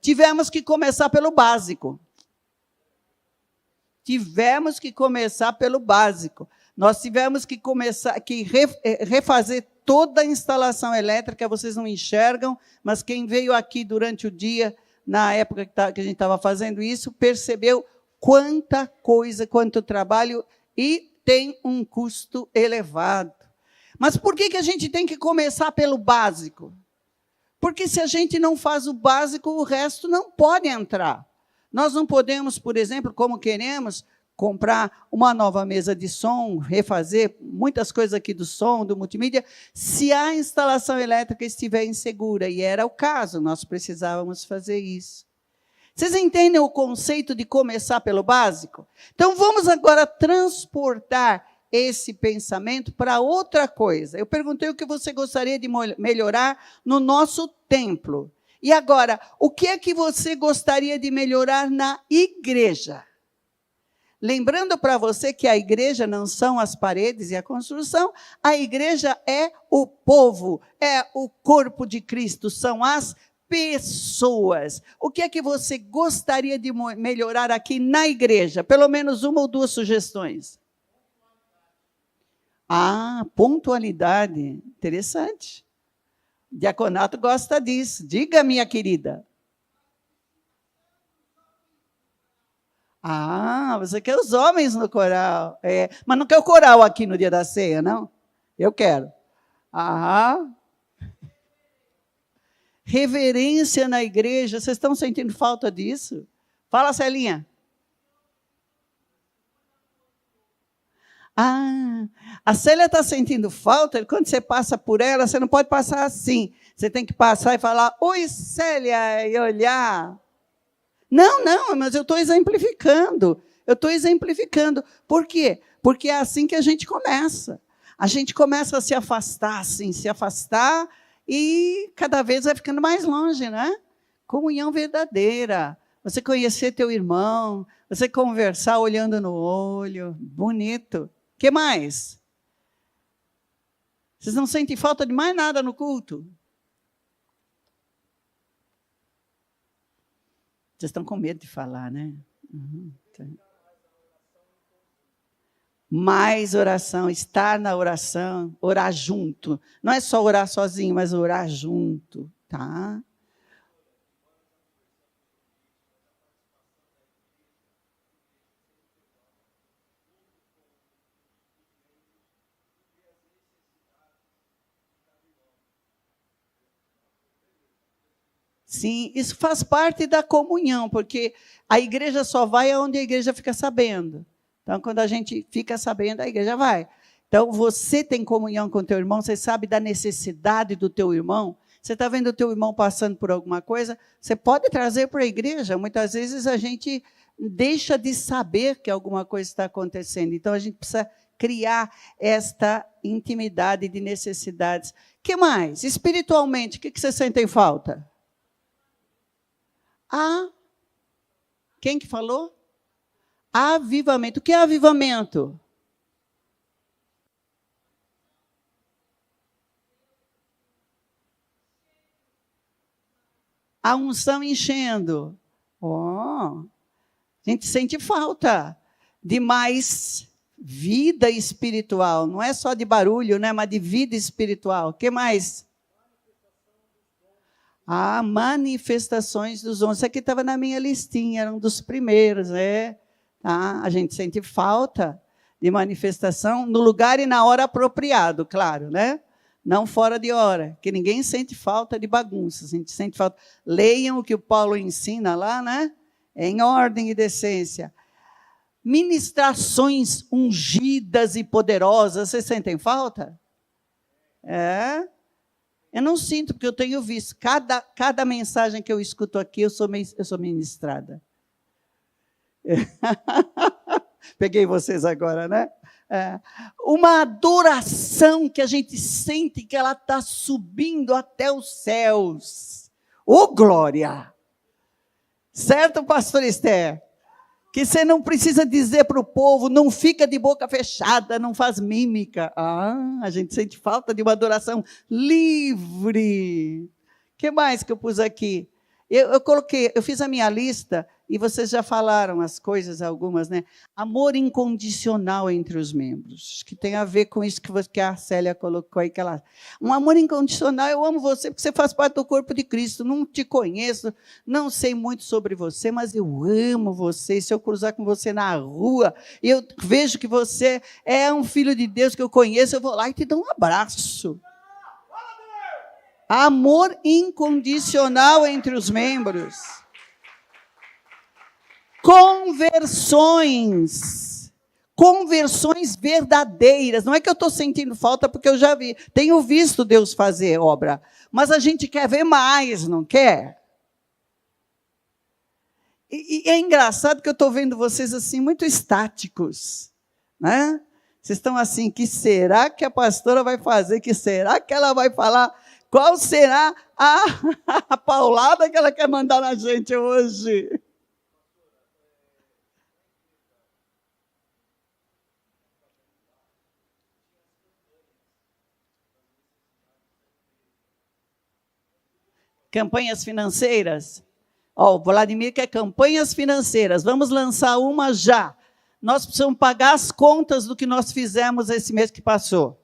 tivemos que começar pelo básico. Tivemos que começar pelo básico. Nós tivemos que refazer toda a instalação elétrica, vocês não enxergam, mas quem veio aqui durante o dia, na época que a gente estava fazendo isso, percebeu quanta coisa, quanto trabalho, e tem um custo elevado. Mas por que a gente tem que começar pelo básico? Porque se a gente não faz o básico, o resto não pode entrar. Nós não podemos, por exemplo, como queremos, comprar uma nova mesa de som, refazer muitas coisas aqui do som, do multimídia, se a instalação elétrica estiver insegura, e era o caso, nós precisávamos fazer isso. Vocês entendem o conceito de começar pelo básico? Então, vamos agora transportar esse pensamento para outra coisa. Eu perguntei o que você gostaria de melhorar no nosso templo. E agora, o que é que você gostaria de melhorar na igreja? Lembrando para você que a igreja não são as paredes e a construção, a igreja é o povo, é o corpo de Cristo, são as pessoas. O que é que você gostaria de melhorar aqui na igreja? Pelo menos uma ou duas sugestões. Pontualidade. Interessante. O diaconato gosta disso. Diga, minha querida. Você quer os homens no coral. Mas não quer o coral aqui no dia da ceia, não? Eu quero. Reverência na igreja. Vocês estão sentindo falta disso? Fala, Celinha. A Célia está sentindo falta. Quando você passa por ela, você não pode passar assim. Você tem que passar e falar, oi, Célia, e olhar. Não, mas eu estou exemplificando. Por quê? Porque é assim que a gente começa. A gente começa a se afastar, assim, e cada vez vai ficando mais longe, né? Comunhão verdadeira. Você conhecer teu irmão, você conversar olhando no olho, bonito. O que mais? Vocês não sentem falta de mais nada no culto? Vocês estão com medo de falar, né? Mais oração, estar na oração, orar junto. Não é só orar sozinho, mas orar junto, tá? Sim, isso faz parte da comunhão, porque a igreja só vai aonde a igreja fica sabendo. Então, quando a gente fica sabendo, a igreja vai. Então, você tem comunhão com o teu irmão, você sabe da necessidade do teu irmão, você está vendo o teu irmão passando por alguma coisa, você pode trazer para a igreja. Muitas vezes a gente deixa de saber que alguma coisa está acontecendo. Então, a gente precisa criar esta intimidade de necessidades. O que mais? Espiritualmente, o que vocês sentem falta? Quem que falou? Avivamento. O que é avivamento? A unção enchendo. A gente sente falta de mais vida espiritual. Não é só de barulho, né, mas de vida espiritual. O que mais? Manifestações dos dons. Isso aqui estava na minha listinha, era um dos primeiros, né? A gente sente falta de manifestação no lugar e na hora apropriado, claro, né? Não fora de hora, que ninguém sente falta de bagunça, a gente sente falta. Leiam o que o Paulo ensina lá, né? Em ordem e decência. Ministrações ungidas e poderosas, vocês sentem falta? Eu não sinto, porque eu tenho visto. Cada mensagem que eu escuto aqui, eu sou ministrada. Peguei vocês agora, né? Uma adoração que a gente sente que ela está subindo até os céus. Glória! Certo, pastor Esther? Que você não precisa dizer para o povo, não fica de boca fechada, não faz mímica. A gente sente falta de uma adoração livre. O que mais que eu pus aqui? Eu fiz a minha lista, e vocês já falaram as coisas, algumas, né? Amor incondicional entre os membros, que tem a ver com isso que a Célia colocou aí. Um amor incondicional, eu amo você porque você faz parte do corpo de Cristo, não te conheço, não sei muito sobre você, mas eu amo você. Se eu cruzar com você na rua, e eu vejo que você é um filho de Deus que eu conheço, eu vou lá e te dou um abraço. Amor incondicional entre os membros. Conversões verdadeiras. Não é que eu estou sentindo falta, porque eu já tenho visto Deus fazer obra, mas a gente quer ver mais, não quer? E é engraçado que eu estou vendo vocês assim, muito estáticos, né? Vocês estão assim, que será que a pastora vai fazer? Que será que ela vai falar? Qual será a paulada que ela quer mandar na gente hoje? Campanhas financeiras? O Vladimir quer campanhas financeiras. Vamos lançar uma já. Nós precisamos pagar as contas do que nós fizemos esse mês que passou.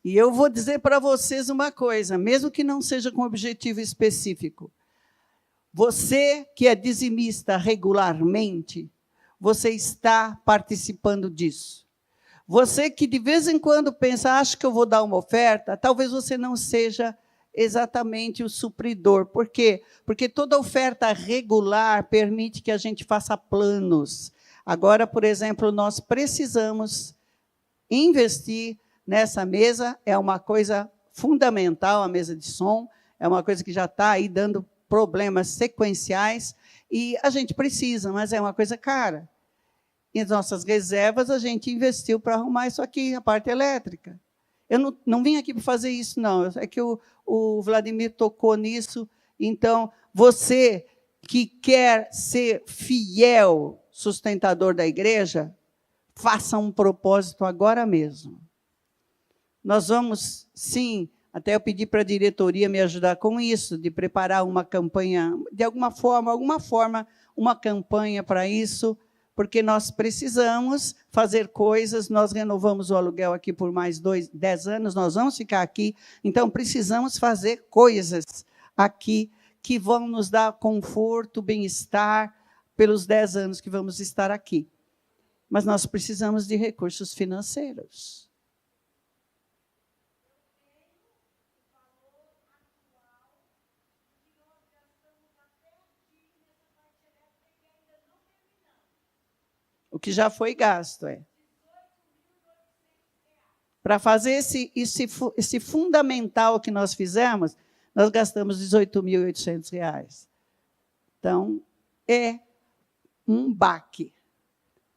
E eu vou dizer para vocês uma coisa, mesmo que não seja com objetivo específico. Você que é dizimista regularmente, você está participando disso. Você que de vez em quando pensa, acho que eu vou dar uma oferta, talvez você não seja exatamente o supridor. Por quê? Porque toda oferta regular permite que a gente faça planos. Agora, por exemplo, nós precisamos investir nessa mesa, é uma coisa fundamental, a mesa de som, é uma coisa que já está aí dando problemas sequenciais, e a gente precisa, mas é uma coisa cara. E as nossas reservas a gente investiu para arrumar isso aqui, a parte elétrica. Eu não vim aqui para fazer isso, não. É que o Vladimir tocou nisso. Então, você que quer ser fiel sustentador da igreja, faça um propósito agora mesmo. Nós vamos, sim, até eu pedi para a diretoria me ajudar com isso, de preparar uma campanha, de alguma forma, uma campanha para isso, porque nós precisamos fazer coisas, nós renovamos o aluguel aqui por mais 10 anos, nós vamos ficar aqui, então precisamos fazer coisas aqui que vão nos dar conforto, bem-estar, pelos 10 anos que vamos estar aqui. Mas nós precisamos de recursos financeiros. O que já foi gasto, Para fazer esse fundamental que nós fizemos, nós gastamos R$18.800. Então, é um baque.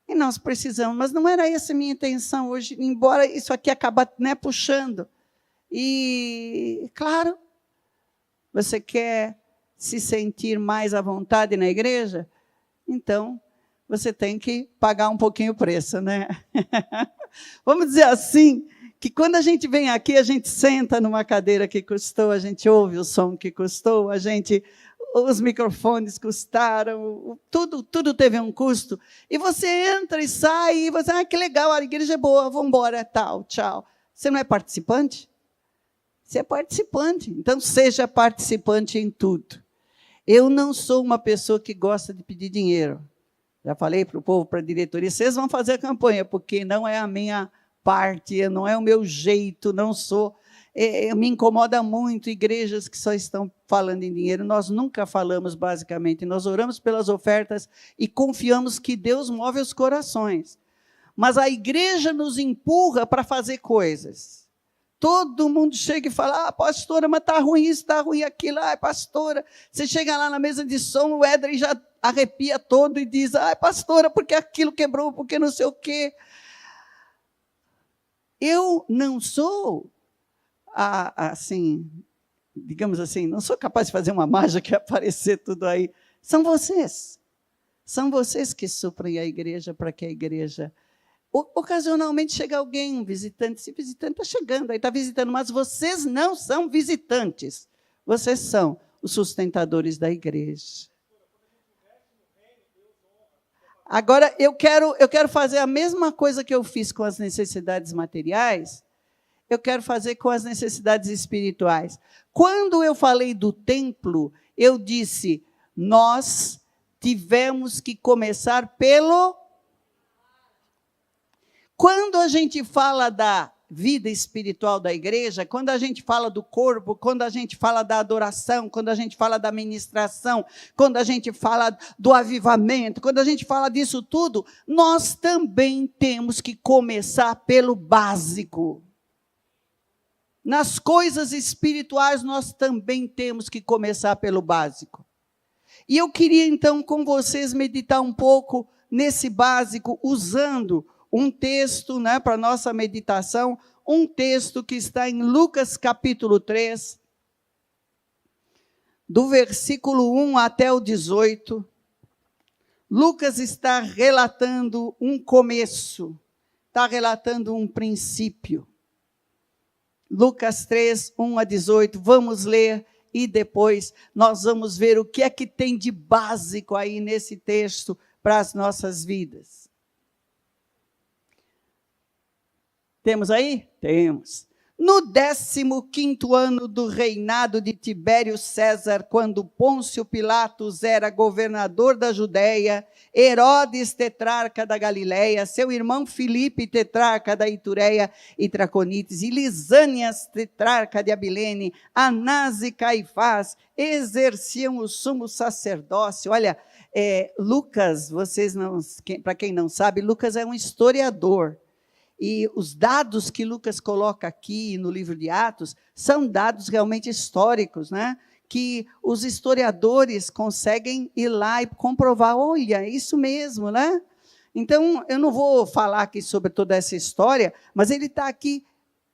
E nós precisamos, mas não era essa a minha intenção hoje, embora isso aqui acabe, né, puxando. E, claro, você quer se sentir mais à vontade na igreja? Então, você tem que pagar um pouquinho o preço, né? Vamos dizer assim, que quando a gente vem aqui, a gente senta numa cadeira que custou, a gente ouve o som que custou, os microfones custaram, tudo teve um custo, e você entra e sai, e você, que legal, a igreja é boa, vamos embora, tal, tchau. Você não é participante? Você é participante, então seja participante em tudo. Eu não sou uma pessoa que gosta de pedir dinheiro. Já falei para o povo, para a diretoria, vocês vão fazer a campanha, porque não é a minha parte, não é o meu jeito, não sou. Me incomoda muito igrejas que só estão falando em dinheiro. Nós nunca falamos, basicamente. Nós oramos pelas ofertas e confiamos que Deus move os corações. Mas a igreja nos empurra para fazer coisas. Todo mundo chega e fala, pastora, mas está ruim isso, está ruim aquilo. Pastora, você chega lá na mesa de som, o Éder já arrepia todo e diz, pastora, porque aquilo quebrou, porque não sei o quê. Eu não sou, assim, digamos assim, não sou capaz de fazer uma mágica e aparecer tudo aí. São vocês. São vocês que suprem a igreja para que a igreja Ocasionalmente chega alguém, um visitante, esse visitante está chegando, aí está visitando, mas vocês não são visitantes, vocês são os sustentadores da igreja. Agora, eu quero fazer a mesma coisa que eu fiz com as necessidades materiais, eu quero fazer com as necessidades espirituais. Quando eu falei do templo, eu disse, nós tivemos que começar pelo... Quando a gente fala da vida espiritual da igreja, quando a gente fala do corpo, quando a gente fala da adoração, quando a gente fala da ministração, quando a gente fala do avivamento, quando a gente fala disso tudo, nós também temos que começar pelo básico. Nas coisas espirituais, nós também temos que começar pelo básico. E eu queria, então, com vocês, meditar um pouco nesse básico, usando um texto, né, para nossa meditação, um texto que está em Lucas capítulo 3, do versículo 1 até o 18. Lucas está relatando um começo, está relatando um princípio. Lucas 3, 1 a 18, vamos ler e depois nós vamos ver o que é que tem de básico aí nesse texto para as nossas vidas. Temos aí? Temos. No 15º ano do reinado de Tibério César, quando Pôncio Pilatos era governador da Judéia, Herodes, tetrarca da Galileia, seu irmão Filipe, tetrarca da Itureia e Traconites, e Lisânias, tetrarca de Abilene, Anás e Caifás, exerciam o sumo sacerdócio. Olha, Lucas, para quem não sabe, Lucas é um historiador. E os dados que Lucas coloca aqui no livro de Atos são dados realmente históricos, né? Que os historiadores conseguem ir lá e comprovar, olha, é isso mesmo, né? Então, eu não vou falar aqui sobre toda essa história, mas ele está aqui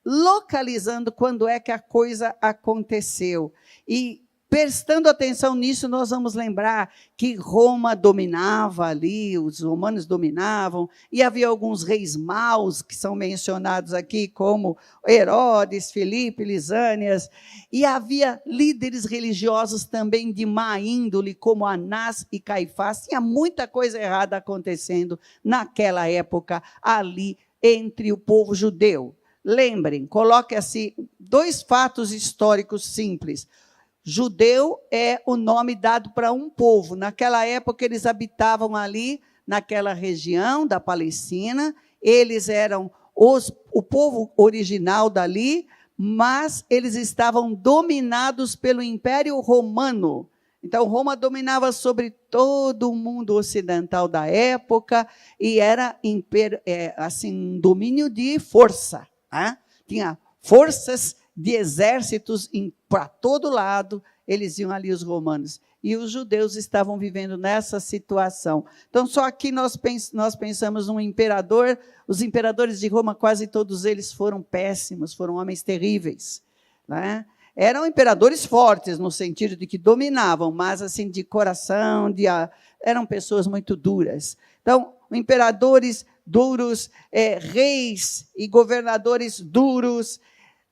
localizando quando é que a coisa aconteceu. E, prestando atenção nisso, nós vamos lembrar que Roma dominava ali, os romanos dominavam, e havia alguns reis maus que são mencionados aqui, como Herodes, Filipe, Lisânias, e havia líderes religiosos também de má índole, como Anás e Caifás. Tinha muita coisa errada acontecendo naquela época, ali entre o povo judeu. Lembrem, coloque assim, 2 fatos históricos simples. Judeu é o nome dado para um povo. Naquela época, eles habitavam ali, naquela região da Palestina. Eles eram o povo original dali, mas eles estavam dominados pelo Império Romano. Então, Roma dominava sobre todo o mundo ocidental da época e era assim, um domínio de força. Né? Tinha forças de exércitos para todo lado, eles iam ali, os romanos. E os judeus estavam vivendo nessa situação. Então, só aqui nós pensamos num imperador. Os imperadores de Roma, quase todos eles foram péssimos, foram homens terríveis. Né? Eram imperadores fortes, no sentido de que dominavam, mas assim, de coração, eram pessoas muito duras. Então, imperadores duros, reis e governadores duros,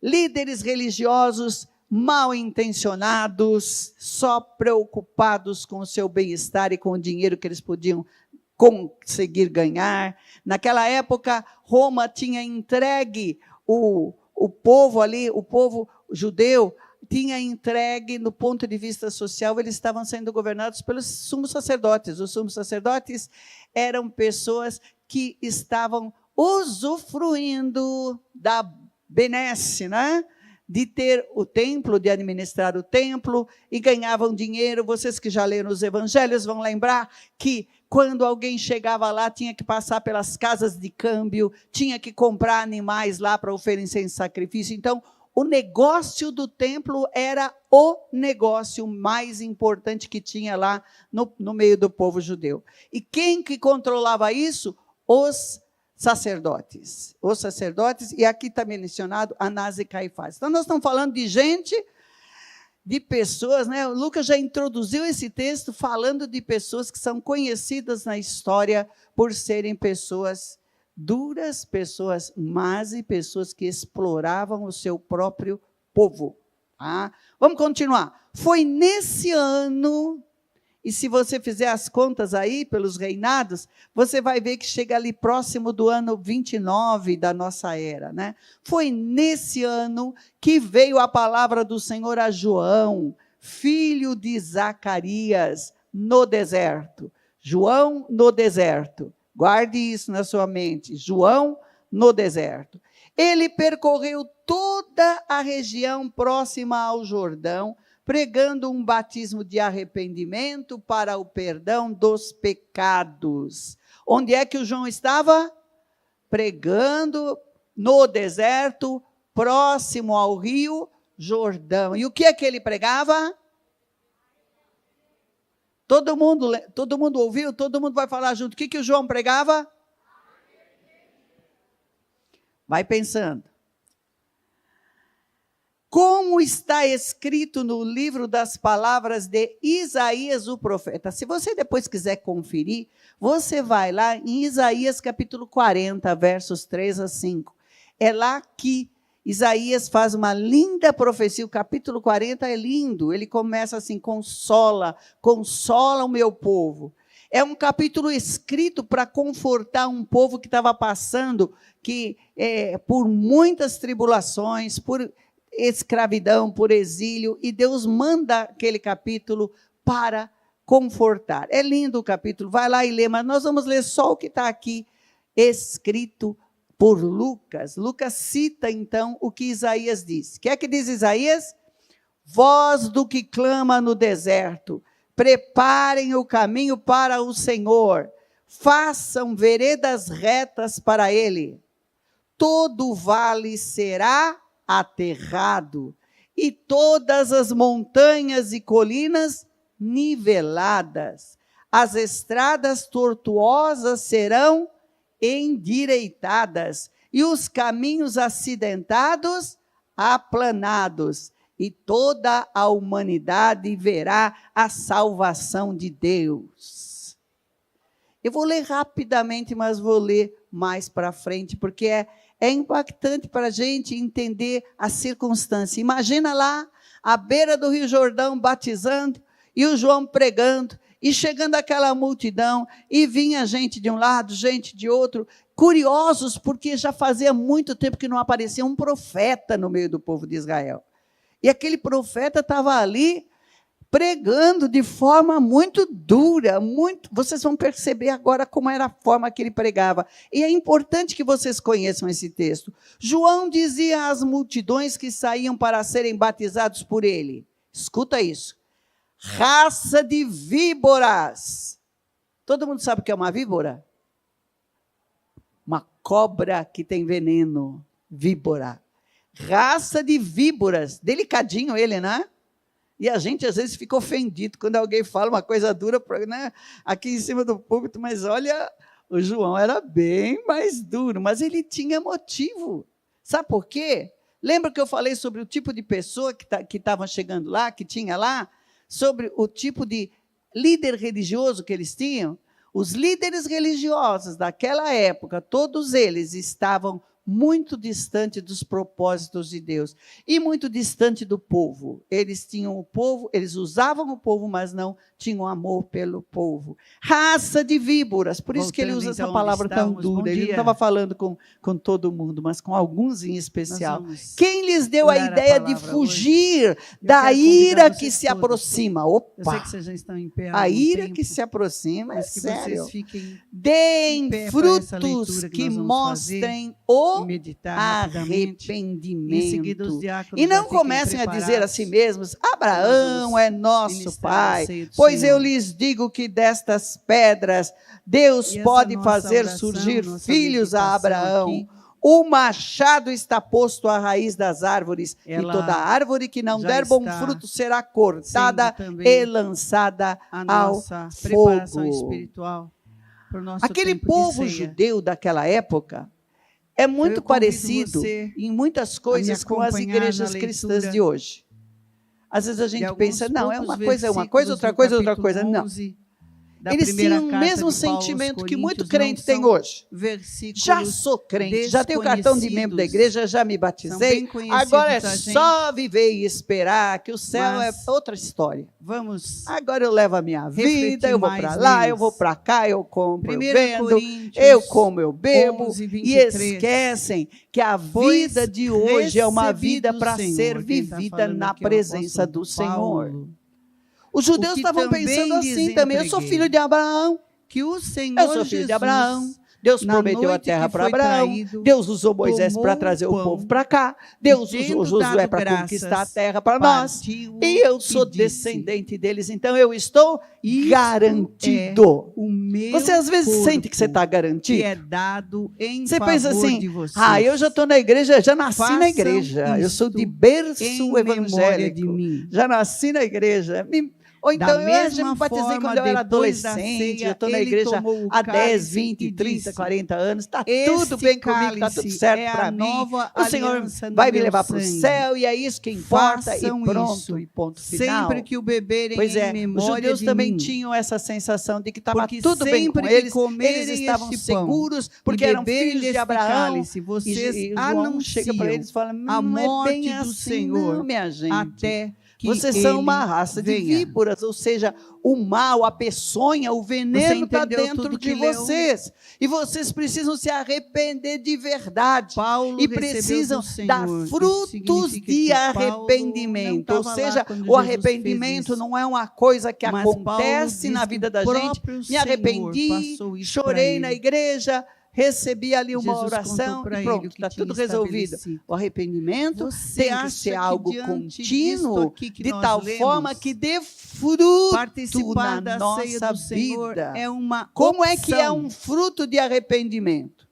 líderes religiosos mal intencionados, só preocupados com o seu bem-estar e com o dinheiro que eles podiam conseguir ganhar. Naquela época, Roma tinha entregue o povo ali, o povo judeu, tinha entregue, no ponto de vista social, eles estavam sendo governados pelos sumos sacerdotes. Os sumos sacerdotes eram pessoas que estavam usufruindo da benesse, né? De ter o templo, de administrar o templo, e ganhavam dinheiro. Vocês que já leram os evangelhos vão lembrar que quando alguém chegava lá, tinha que passar pelas casas de câmbio, tinha que comprar animais lá para oferecer em sacrifício. Então, o negócio do templo era o negócio mais importante que tinha lá no meio do povo judeu. E quem que controlava isso? Os sacerdotes, e aqui está mencionado Anás e Caifás. Então, nós estamos falando de gente, de pessoas, né? O Lucas já introduziu esse texto falando de pessoas que são conhecidas na história por serem pessoas duras, pessoas más e pessoas que exploravam o seu próprio povo. Tá? Vamos continuar. Foi nesse ano, e se você fizer as contas aí, pelos reinados, você vai ver que chega ali próximo do ano 29 da nossa era, né? Foi nesse ano que veio a palavra do Senhor a João, filho de Zacarias, no deserto. João no deserto. Guarde isso na sua mente. João no deserto. Ele percorreu toda a região próxima ao Jordão, pregando um batismo de arrependimento para o perdão dos pecados. Onde é que o João estava? Pregando no deserto, próximo ao rio Jordão. E o que é que ele pregava? Todo mundo ouviu? Todo mundo vai falar junto. O que o João pregava? Vai pensando. Como está escrito no livro das palavras de Isaías, o profeta. Se você depois quiser conferir, você vai lá em Isaías capítulo 40, versos 3 a 5. É lá que Isaías faz uma linda profecia. O capítulo 40 é lindo. Ele começa assim: consola o meu povo. É um capítulo escrito para confortar um povo que estava passando por muitas tribulações, por escravidão, por exílio, e Deus manda aquele capítulo para confortar. É lindo o capítulo, vai lá e lê, mas nós vamos ler só o que está aqui escrito por Lucas. Lucas cita, então, o que Isaías diz. O que é que diz Isaías? Voz do que clama no deserto, preparem o caminho para o Senhor, façam veredas retas para ele. Todo vale será aterrado, e todas as montanhas e colinas niveladas. As estradas tortuosas serão endireitadas, e os caminhos acidentados aplanados, e toda a humanidade verá a salvação de Deus. Eu vou ler rapidamente, mas vou ler mais para frente, porque é impactante para a gente entender a circunstância. Imagina lá, à beira do Rio Jordão, batizando, e o João pregando, e chegando aquela multidão, e vinha gente de um lado, gente de outro, curiosos, porque já fazia muito tempo que não aparecia um profeta no meio do povo de Israel. E aquele profeta estava ali, pregando de forma muito dura, vocês vão perceber agora como era a forma que ele pregava. E é importante que vocês conheçam esse texto. João dizia às multidões que saíam para serem batizados por ele, escuta isso: raça de víboras. Todo mundo sabe o que é uma víbora? Uma cobra que tem veneno, víbora. Raça de víboras, delicadinho ele, né? E a gente, às vezes, fica ofendido quando alguém fala uma coisa dura, né, aqui em cima do púlpito, mas olha, o João era bem mais duro, mas ele tinha motivo. Sabe por quê? Lembra que eu falei sobre o tipo de pessoa que estava chegando lá, que tinha lá? Sobre o tipo de líder religioso que eles tinham? Os líderes religiosos daquela época, todos eles estavam muito distante dos propósitos de Deus e muito distante do povo. Eles tinham o povo, eles usavam o povo, mas não tinham amor pelo povo. Raça de víboras, por isso que ele usa essa palavra tão dura. Ele não estava falando com todo mundo, mas com alguns em especial. Quem lhes deu a ideia de fugir da ira que se aproxima? Opa! Eu sei que vocês já estão em pé há a ira tempo, que se aproxima, é que sério. vocês fiquem Deem pé para essa frutos leitura que que nós vamos mostrem o e meditar rapidamente. Em seguida, os arrependimento. diáconos E não já fiquem comecem a dizer a si preparados. mesmos: Abraão é nosso ministrar a pai, ceia do pois Senhor. eu lhes digo que destas pedras Deus E essa pode nossa fazer oração, surgir nossa filhos a meditação Abraão. aqui, O machado está posto à raiz das árvores, e ela toda árvore que não já der bom está fruto será cortada sendo também e lançada a ao nossa preparação fogo. espiritual para o nosso Aquele tempo povo de ceia. judeu daquela época é muito Eu convido parecido você em muitas a coisas me com as acompanhar igrejas na cristãs leitura de hoje. Às vezes a de gente alguns pensa, não, é poucos uma coisa, outra versículos coisa, do outra coisa. Não. capítulo 11 da Eles primeira tinham o carta mesmo de Paulo aos sentimento que muito Coríntios, crente não tem são hoje. versículos Já sou crente, já tenho cartão de membro da igreja, já me são batizei. bem conhecidos Agora é da gente, só viver e esperar, que o céu é mas outra história. vamos Agora eu levo a minha refletir vida, eu vou mais para lá, neles. eu vou para cá, eu compro, eu 1 vendo, Coríntios eu como, eu bebo, 11, e 23. esquecem que a Pois vida de hoje é uma recebi vida do para Senhor. ser Quem tá vivida falando na aqui é o presença apóstolo do Senhor. Paulo. Os judeus O que estavam também pensando assim lhes também, eu sou entreguei. filho de Abraão, Que o Senhor eu sou filho Jesus, de Abraão. Deus na prometeu a noite terra que para foi Abraão. traído, Deus usou Moisés tomou para o trazer o pão povo para cá. Deus e, usou tendo Josué dado para graças, conquistar a terra para nós. partiu E eu sou e disse, descendente deles, então eu estou Isto garantido. o meu Você às vezes corpo, sente que você está que garantido. é dado em Você favor pensa assim, de vocês. eu já estou na igreja, já nasci na Façam igreja. Eu sou de isto berço em memória evangélico. de mim. Já nasci na igreja. Ou então, Da eu já mesma me batizei forma, quando eu era depois da adolescente, ceia, eu estou na ele igreja tomou o há 10, cálice 20, e 30, disse, 40 anos, está Este tudo bem comigo, está tudo cálice certo é a para mim. nova O Senhor aliança no vai me meu levar para o sangue. céu e é isso que importa Façam e pronto, isso, e ponto final. Sempre que o beberem Pois é, em memória os judeus de também mim. tinham essa sensação de que estava Porque tudo bem com sempre que eles, comerem eles estavam este pão seguros, porque e eram beberem filhos de deste Abraão. cálice, vocês E João chega para anunciam eles e fala, a não é morte bem do assim Senhor não, minha gente. até que Vocês são ele uma raça de venha. víboras, ou seja, o mal, a peçonha, o veneno está entendeu dentro tudo de que leu? vocês. E vocês precisam se arrepender de verdade. Paulo E recebeu precisam do Senhor. dar Isso frutos significa de que Paulo arrependimento. não Ou estava seja, lá quando o Jesus arrependimento fez isso. não é uma coisa que Mas Paulo acontece diz na que vida o da gente. próprio Me Senhor arrependi, passou isso chorei pra na ele. igreja, recebi ali uma Jesus oração contou pra e ele o pronto, que está tinha tudo resolvido. estabelecido. O arrependimento Você tem que acha ser que algo diante disto contínuo, aqui que de nós tal lemos, forma que dê fruto participar na da ceia nossa do Senhor vida. é uma Como é que é opção. um fruto de arrependimento?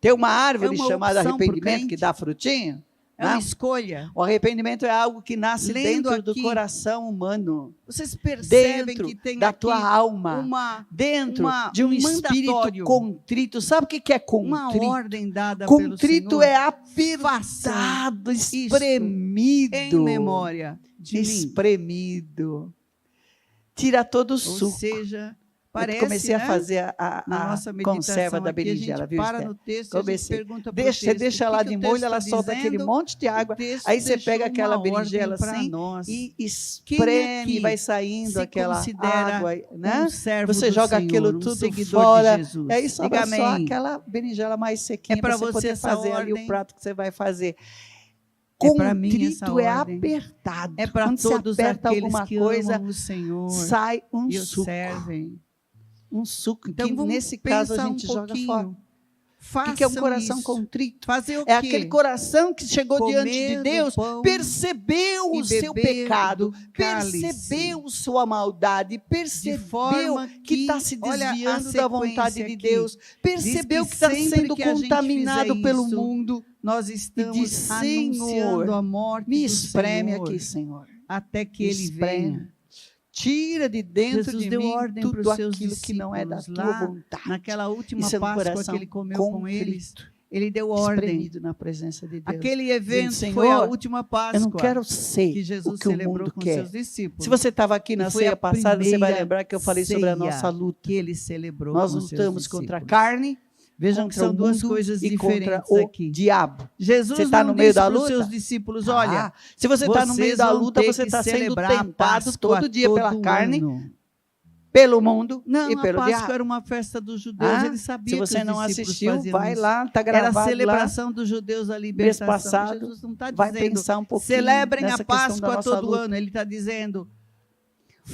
Tem uma árvore É uma chamada opção pro arrependimento que crente. dá frutinho? É uma Não. escolha. O arrependimento é algo que nasce Lendo dentro do aqui, coração humano, Vocês percebem dentro que tem da aqui tua alma, uma dentro de um um espírito mandatório. contrito. Sabe o que é uma contrito? ordem dada pelo Contrito Senhor é apertado, espremido. em memória de mim. Espremido. Tira todo o Ou suco. seja, Eu parece, comecei a né? fazer Na a nossa meditação conserva da aqui, berinjela, a gente viu, para Esther? no texto e a gente Comecei. pergunta pro Deixa texto, ela o que de o molho, texto ela está solta aquele dizendo? monte de água. O texto Aí você deixou pega aquela uma ordem berinjela pra assim nós. e Quem espreme, aqui vai saindo se aquela considera água, né? um servo Você do joga Senhor, aquilo um tudo seguidor fora, de Jesus. e aí sobra Diga só amém. aquela berinjela mais sequinha É pra para você você poder essa fazer ali ordem. o prato que você vai fazer. É pra mim essa Contrito é ordem. apertado. É para Quando todos você aperta aqueles alguma que coisa, amam o Senhor sai um e o suco. servem. Um suco Então que, vamos nesse caso, a pensar gente um joga pouquinho. fora. O Façam que é um coração isso. contrito? Fazer o É quê? aquele coração que chegou diante de Comer do Deus, pão percebeu e o seu beber pecado, do cálice, percebeu sua maldade, de percebeu forma que está se olha a desviando da vontade sequência de aqui. Deus, percebeu Diz que que está sempre sendo que a gente contaminado fizer pelo isso, mundo. nós E estamos diz, Senhor, anunciando a morte me do espreme Senhor aqui, Senhor. até que Me ele espreme. venha. Tira de dentro Jesus de deu mim ordem tudo pros seus aquilo que não é da discípulos tua lá vontade. Naquela última Isso é um Páscoa coração que ele comeu com contrito, eles, ele deu ordem. espremido na presença de Deus. Aquele evento Dizendo, foi a Senhor, última Eu Páscoa não quero ser que o Jesus que o celebrou mundo com quer. seus discípulos. Se você estava aqui na E foi ceia a passada, você vai primeira lembrar que eu falei sobre a ceia nossa luta. que ele celebrou Nós com não seus lutamos contra a discípulos. carne, Vejam que contra são o duas mundo coisas e contra diferentes o aqui. diabo. Jesus Você tá não no meio disse da para os luta? seus discípulos, Tá. olha, Se você está no meio vocês da vão luta, ter você que está sendo celebrar a tentado Páscoa todo dia pela todo carne, ano. pelo mundo Não, e a pelo Páscoa diabo. era uma festa dos judeus, ele sabia Se você que os não discípulos assistiu, faziam vai isso. lá, está Era gravado a lá. celebração dos judeus da libertação. passado, Jesus não está Vai dizendo, pensar um pouquinho celebrem nessa a questão da Páscoa nossa todo luta. ano. Ele está dizendo,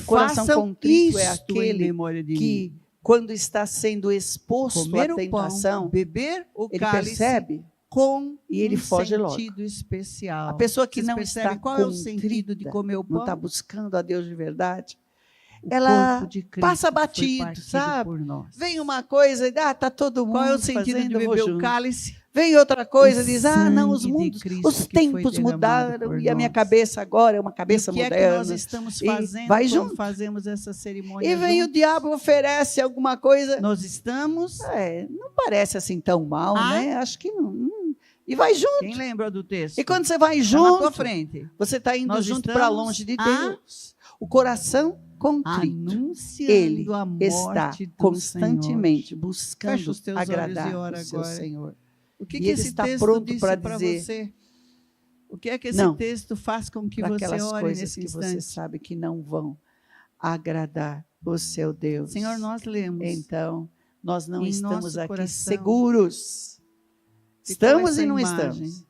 Coração façam contrito é isto em aquele memória de que, mim. quando está sendo exposto Comer à o pão, tentação, beber o ele cálice percebe com e ele um foge logo. sentido especial. A pessoa que Vocês não percebem está qual é o sentido de contrita, comer o não pão? está buscando a Deus de verdade, O ela corpo de Cristo passa foi batido, partido sabe? por nós. Vem uma coisa e tá todo mundo Qual é o sentido fazendo, de eu vou beber o junto. cálice? Vem outra coisa, O diz, não, os sangue de mundos, Cristo os que foi tempos derramado mudaram por e a minha nós. cabeça agora é uma cabeça O que é que moderna. nós estamos E fazendo vai quando junto. fazemos essa cerimônia E vem o juntos? diabo e oferece alguma coisa. Nós estamos... Não parece assim tão mal, Ah? né? Acho que não. E vai junto. Quem lembra do texto? E quando você vai Tá na tua junto, frente. você está indo Nós junto estamos para longe de Deus. O coração contrito, ele anunciando a está morte do constantemente Senhor. buscando Fecha os teus olhos agradar e ora o seu agora. Senhor. O que, E que ele esse está texto pronto disse para para dizer, você? O que é que esse não, texto faz com que para você aquelas ore coisas nesse que você instante? sabe que não vão agradar o seu Deus. Senhor, nós lemos. Então, nós não em estamos nosso aqui coração seguros. ficou Estamos essa e não imagem estamos.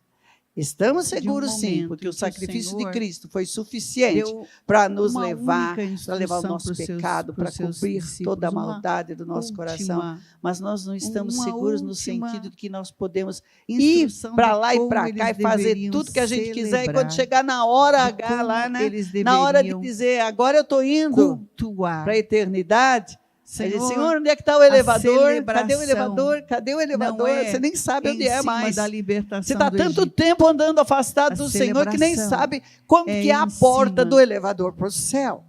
Estamos de um seguros sim, momento porque em o que o sacrifício de Senhor Cristo foi suficiente deu para nos uma levar, única para levar o instrução nosso pros seus- pecado, para pros seus cobrir discípulos, toda a uma maldade do nosso coração. última Mas nós não estamos uma seguros no última sentido de que nós podemos ir instrução para de lá e como para cá e eles fazer deveriam tudo que a gente quiser. E quando celebrar, chegar na hora de H como lá, né? eles Na hora de deveriam dizer, agora eu estou indo cultuar. para a eternidade. Senhor, Senhor, onde é que está o elevador? celebração Cadê o elevador? Cadê o elevador? é Você nem sabe onde em é cima mais. da libertação Você está do tanto Egito. tempo andando afastado A do Senhor que nem celebração sabe como é que é a em porta cima do elevador para o céu.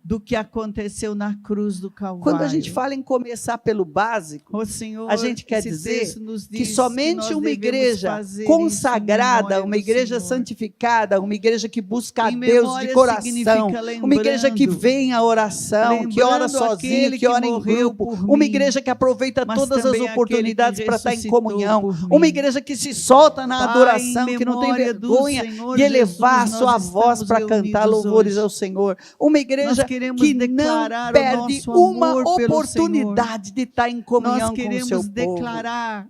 do que aconteceu na cruz do Calvário. Quando a gente fala em começar pelo básico, Ô, Senhor, a gente quer esse dizer texto nos que diz somente nós uma devemos igreja fazer consagrada, isso em uma memória do igreja Senhor. santificada, uma igreja que busca a Em Deus memória de coração, significa uma igreja que lembrando, vem à oração, que ora lembrando sozinha, aquele que ora que em morreu grupo, por uma mim, igreja que aproveita mas todas as também aquele oportunidades que para estar em ressuscitou comunhão, por mim. uma igreja que se solta na Pai, adoração, em que não tem memória do vergonha Senhor de elevar a Jesus, sua nós voz estamos para cantar reunidos louvores hoje. ao Senhor, uma igreja Nós queremos que não declarar o perde nosso uma amor pelo oportunidade de estar em comunhão Nós com o queremos seu povo. declarar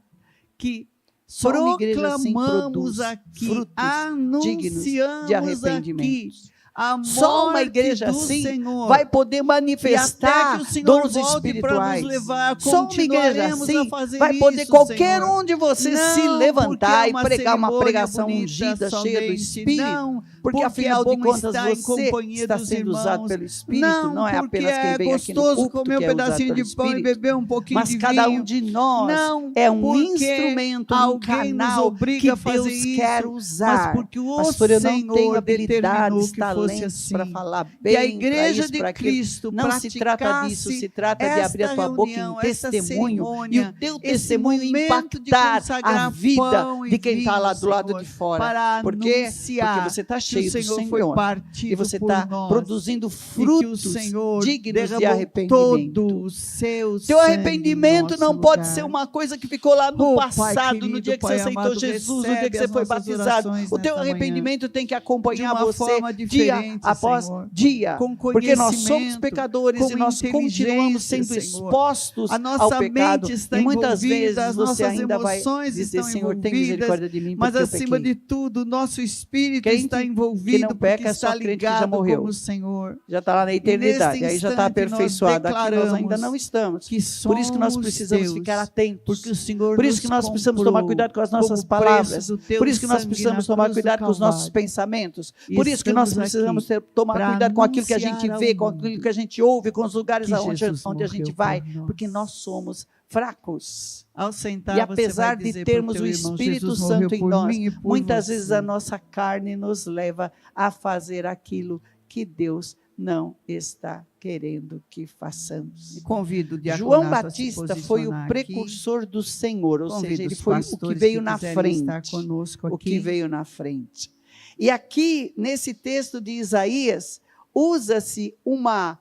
que Só uma igreja assim proclamamos produz aqui, frutos dignos de anunciamos aqui arrependimento. a morte Só uma igreja do assim Senhor. vai poder E até manifestar que o Senhor dons volte para espirituais. nos levar, Só uma igreja continuaremos assim a fazer vai poder isso, qualquer Senhor. um de vocês Não se levantar e porque é pregar uma cerimônia pregação bonita ungida, cheia do somente, Espírito. não, Porque afinal é de bom contas estar em você companhia está dos sendo usado irmãos. pelo Espírito, não é porque apenas quem é vem aqui no gostoso culto comer que um é usado pedacinho pelo de pão e Espírito. beber um pouquinho Mas de cada vinho. um de nós Não, é um porque instrumento, um alguém nos canal obriga que a fazer Deus isso, quer mas usar. porque o Pastor, eu não Senhor tenho determinou habilidades, que fosse talentos assim. para falar E bem, a para igreja isso, de para aquilo. Cristo Não se trata disso, se trata de abrir a tua boca em testemunho e o teu testemunho impactar a vida de quem está lá do lado de fora. para Por quê? anunciar Porque você está que cheio o Senhor do foi Senhor partido e você por está nós, produzindo e que o frutos Senhor dignos de derramou arrependimento. todo o seu Teu sangue arrependimento em não nosso pode lugar. ser uma coisa que ficou lá no Oh, Pai passado, no querido, dia que Pai você aceitou amado, Jesus, no dia que recebe você as foi nossas batizado. orações O teu nesta arrependimento tem que de acompanhar uma você forma dia diferente, após Senhor, dia. com Porque nós somos conhecimento, pecadores com e nós continuamos sendo inteligência, Senhor. expostos A ao nossa pecado. mente está E muitas envolvida, vezes as você nossas ainda vai emoções dizer, estão Senhor, tem envolvidas, misericórdia de mim mas porque eu acima pequei. de tudo, o nosso espírito Crente está que envolvido não peca porque é só está crente que já ligado morreu. com o Senhor. Já está lá na eternidade, aí já está instante, nós aperfeiçoado. Aqui nós ainda declaramos não estamos. Que Por isso que nós somos precisamos Deus, ficar atentos. porque o Senhor Por isso nos que nós precisamos comprou tomar cuidado com as nossas como palavras. preço do teu Por isso que nós sangue precisamos na tomar cruz do cuidado com os nossos Calvário. pensamentos. E Por isso que nós estamos precisamos aqui tomar para cuidado com aquilo que a gente anunciar vê, ao com aquilo mundo que a gente ouve, com os lugares que onde Jesus a gente morreu vai, por nós. porque nós somos fracos. Ao sentar, E você apesar vai de dizer termos pro o teu irmão, Espírito Jesus morreu Santo em por nós, mim e por muitas você. vezes a nossa carne nos leva a fazer aquilo que Deus não está querendo que façamos. Convido o diaconato João a se Batista foi o posicionar precursor do Senhor, ou Convido seja, ele os foi o que pastores veio que na quiserem frente. estar conosco O aqui. que veio na frente. E aqui, nesse texto de Isaías, usa-se uma,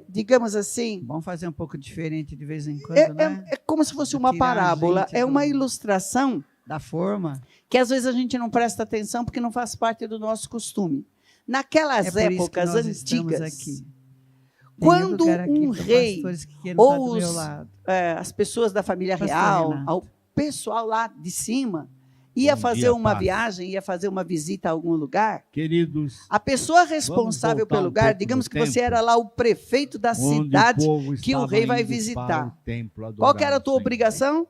digamos assim, Vamos fazer um pouco diferente de vez em quando, é, né? é como se fosse uma Tirar a parábola, gente é uma do- ilustração Da forma. que às vezes a gente não presta atenção porque não faz parte do nosso costume. Naquelas É por isso que épocas nós estamos antigas, aqui. quando Nenhum lugar aqui um para rei pastores que queiram ou estar do meu os- lado. as pessoas da família Pastor real, Renato. ao pessoal lá de cima, ia Bom fazer dia, uma paz. viagem, ia fazer uma visita a algum lugar, Queridos, a pessoa responsável voltar pelo um lugar, pouco digamos no que você tempo, era lá o prefeito da onde cidade, o povo que o estava rei vai indo visitar. para o templo Qual adorar que era a o tua Senhor. obrigação?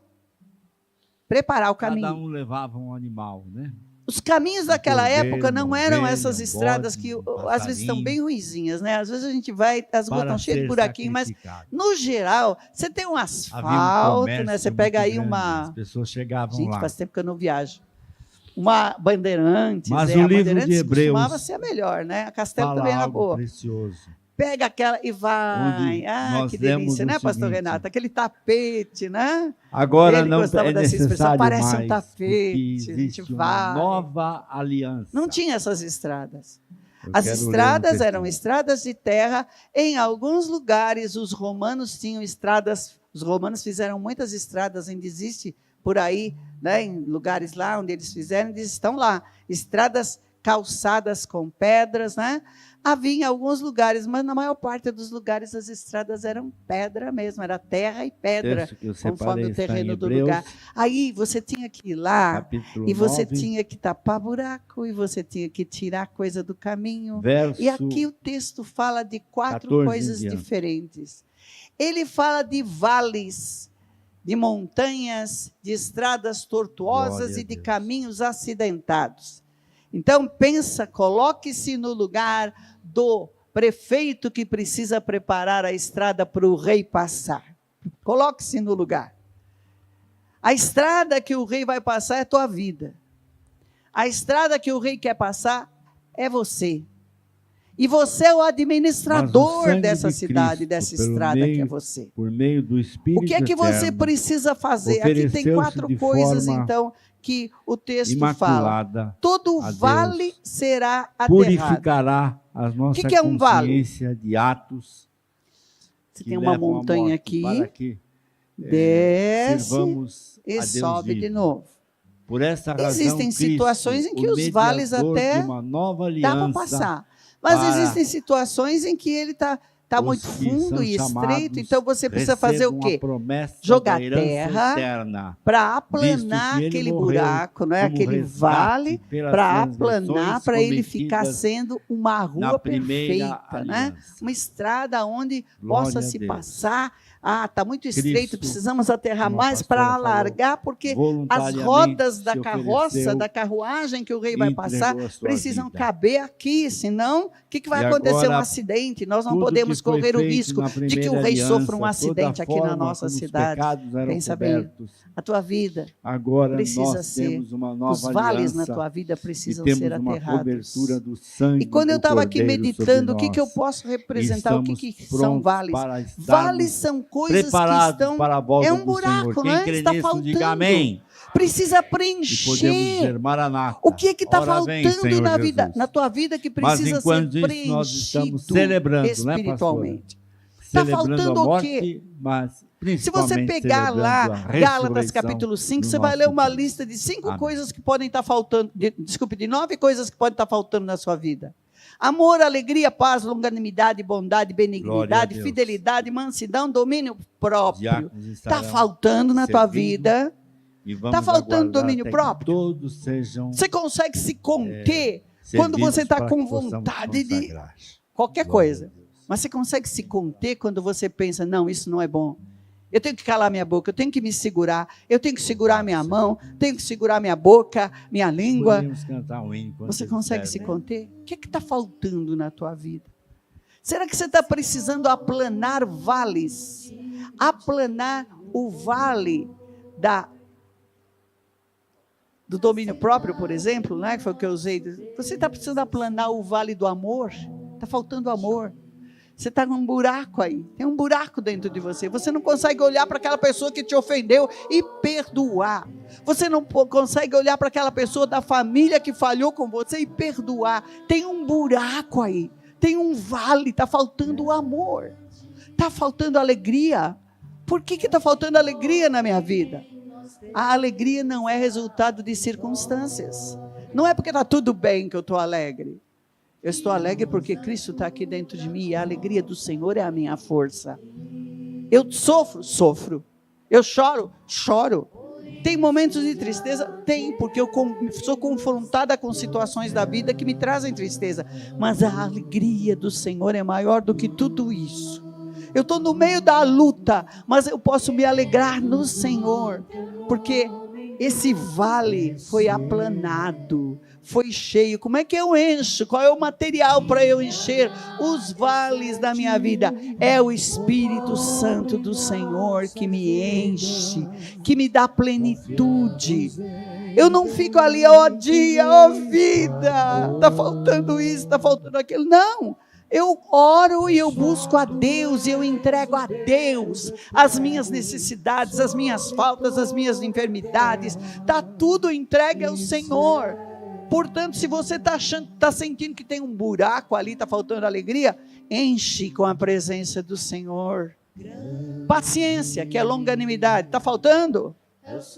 Preparar o caminho. Cada um levava um animal, né? Os caminhos daquela cordeiro, época não eram ovelha, essas estradas bode, que um às vezes estão passarinho. bem ruinzinhas, né? Às vezes a gente vai, as ruas Para estão cheias de ser buraquinho, mas sacrificado. no geral, você tem um Havia um asfalto, comércio né? Você muito pega aí grande, uma. As pessoas chegavam Gente, lá. faz tempo que eu não viajo. Uma Bandeirantes, Mas a o livro Bandeirantes de Hebreus costumava ser a melhor, né? A Castelo Fala também era algo boa. precioso. Pega aquela e vai. Onde Ah, nós que lemos delícia, o né, Pastor seguinte: Renato? Aquele tapete, né? Agora Ele não gostava é dessa expressão, necessário parece um mais, tapete, porque a gente existe uma vai. nova aliança. Não tinha essas estradas. As estradas eram estradas de terra. Em alguns lugares, os romanos tinham estradas. Os romanos fizeram muitas estradas, ainda existe por aí, né, em lugares lá onde eles fizeram, eles estão lá. Estradas calçadas com pedras, né? Havia em alguns lugares, mas na maior parte dos lugares as estradas eram pedra mesmo, era terra e pedra, conforme o terreno do lugar. Aí você tinha que ir lá, e você tinha que tapar buraco, e você tinha que tirar coisa do caminho. E aqui o texto fala de 4 coisas diferentes. Ele fala de vales, de montanhas, de estradas tortuosas e de caminhos acidentados. Então, pensa, coloque-se no lugar do prefeito que precisa preparar a estrada para o rei passar. Coloque-se no lugar. A estrada que o rei vai passar é a tua vida. A estrada que o rei quer passar é você. E você é o administrador dessa cidade, dessa estrada que é você. Por meio do Espírito O que é que você precisa fazer? Aqui tem 4 coisas, então, que o texto fala. Todo vale será aterrado. Purificará a nossa que é um consciência de atos. Você tem uma montanha aqui, desce e sobe de novo. Por essa razão, existem situações em que os vales até dá para passar. Mas existem situações em que ele está muito fundo e estreito, então você precisa fazer o quê? Jogar terra para aplanar aquele buraco, não é? Aquele vale, para aplanar, para ele ficar sendo uma rua perfeita, né? Uma estrada onde possa se passar. Está muito estreito, precisamos aterrar mais para alargar, porque as rodas da carroça, da carruagem que o rei vai passar, precisam caber aqui, senão, o que vai acontecer? Um acidente, nós não podemos correr o risco de que o rei sofra um acidente aqui na nossa cidade. Pensa bem, a tua vida precisa ser, os vales na tua vida precisam ser aterrados. E quando eu estava aqui meditando, o que eu posso representar, o que são vales? Vales são coisas que estão, é um buraco, não é? Está faltando. Precisa preencher. O que está faltando na vida, na tua vida que precisa ser preenchido espiritualmente? Está faltando o quê? Se você pegar lá Gálatas capítulo 5, você vai ler uma lista de 5 coisas que podem estar faltando, de 9 coisas que podem estar faltando na sua vida. Amor, alegria, paz, longanimidade, bondade, benignidade, fidelidade, mansidão, domínio próprio. Está faltando na tua vida. Está faltando domínio próprio. Você consegue se conter quando você está com vontade de qualquer coisa. Mas você consegue se conter quando você pensa, não, isso não é bom. Eu tenho que calar minha boca, eu tenho que me segurar, eu tenho que segurar minha mão, tenho que segurar minha boca, minha língua. Você consegue se conter? O que está faltando na tua vida? Será que você está precisando aplanar vales? Aplanar o vale do domínio próprio, por exemplo, né, que foi o que eu usei. Você está precisando aplanar o vale do amor? Está faltando amor. Você está num buraco aí, tem um buraco dentro de você. Você não consegue olhar para aquela pessoa que te ofendeu e perdoar. Você não consegue olhar para aquela pessoa da família que falhou com você e perdoar. Tem um buraco aí, tem um vale, está faltando amor, está faltando alegria. Por que está faltando alegria na minha vida? A alegria não é resultado de circunstâncias. Não é porque está tudo bem que eu estou alegre. Eu estou alegre porque Cristo está aqui dentro de mim e a alegria do Senhor é a minha força. Eu sofro. Eu choro. Tem momentos de tristeza? Tem, porque eu sou confrontada com situações da vida que me trazem tristeza. Mas a alegria do Senhor é maior do que tudo isso. Eu estou no meio da luta, mas eu posso me alegrar no Senhor, porque esse vale foi aplanado, foi cheio. Como é que eu encho? Qual é o material para eu encher os vales da minha vida? É o Espírito Santo do Senhor que me enche, que me dá plenitude. Eu não fico ali, ó dia, ó vida, está faltando isso, está faltando aquilo. Não, eu oro e eu busco a Deus, e eu entrego a Deus as minhas necessidades, as minhas faltas, as minhas enfermidades. Está tudo entregue ao Senhor. Portanto, se você está sentindo que tem um buraco ali, está faltando alegria, enche com a presença do Senhor. Paciência, que é longanimidade, está faltando?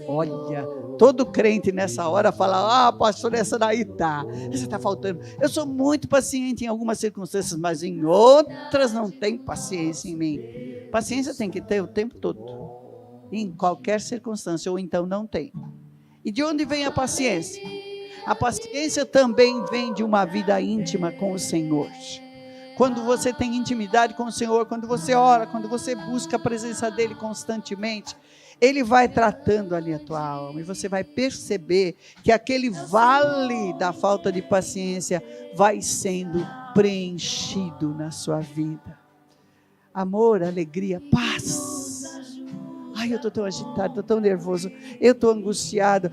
Olha, todo crente nessa hora fala, pastor, essa daí tá, essa está faltando. Eu sou muito paciente em algumas circunstâncias, mas em outras não tenho paciência em mim. Paciência tem que ter o tempo todo, em qualquer circunstância, ou então não tem. E de onde vem a paciência? A paciência também vem de uma vida íntima com o Senhor. Quando você tem intimidade com o Senhor, quando você ora, quando você busca a presença dEle constantemente, Ele vai tratando ali a tua alma, e você vai perceber que aquele vale da falta de paciência vai sendo preenchido na sua vida. Amor, alegria, paz. Ai, eu estou tão agitado, estou tão nervoso, eu estou angustiado,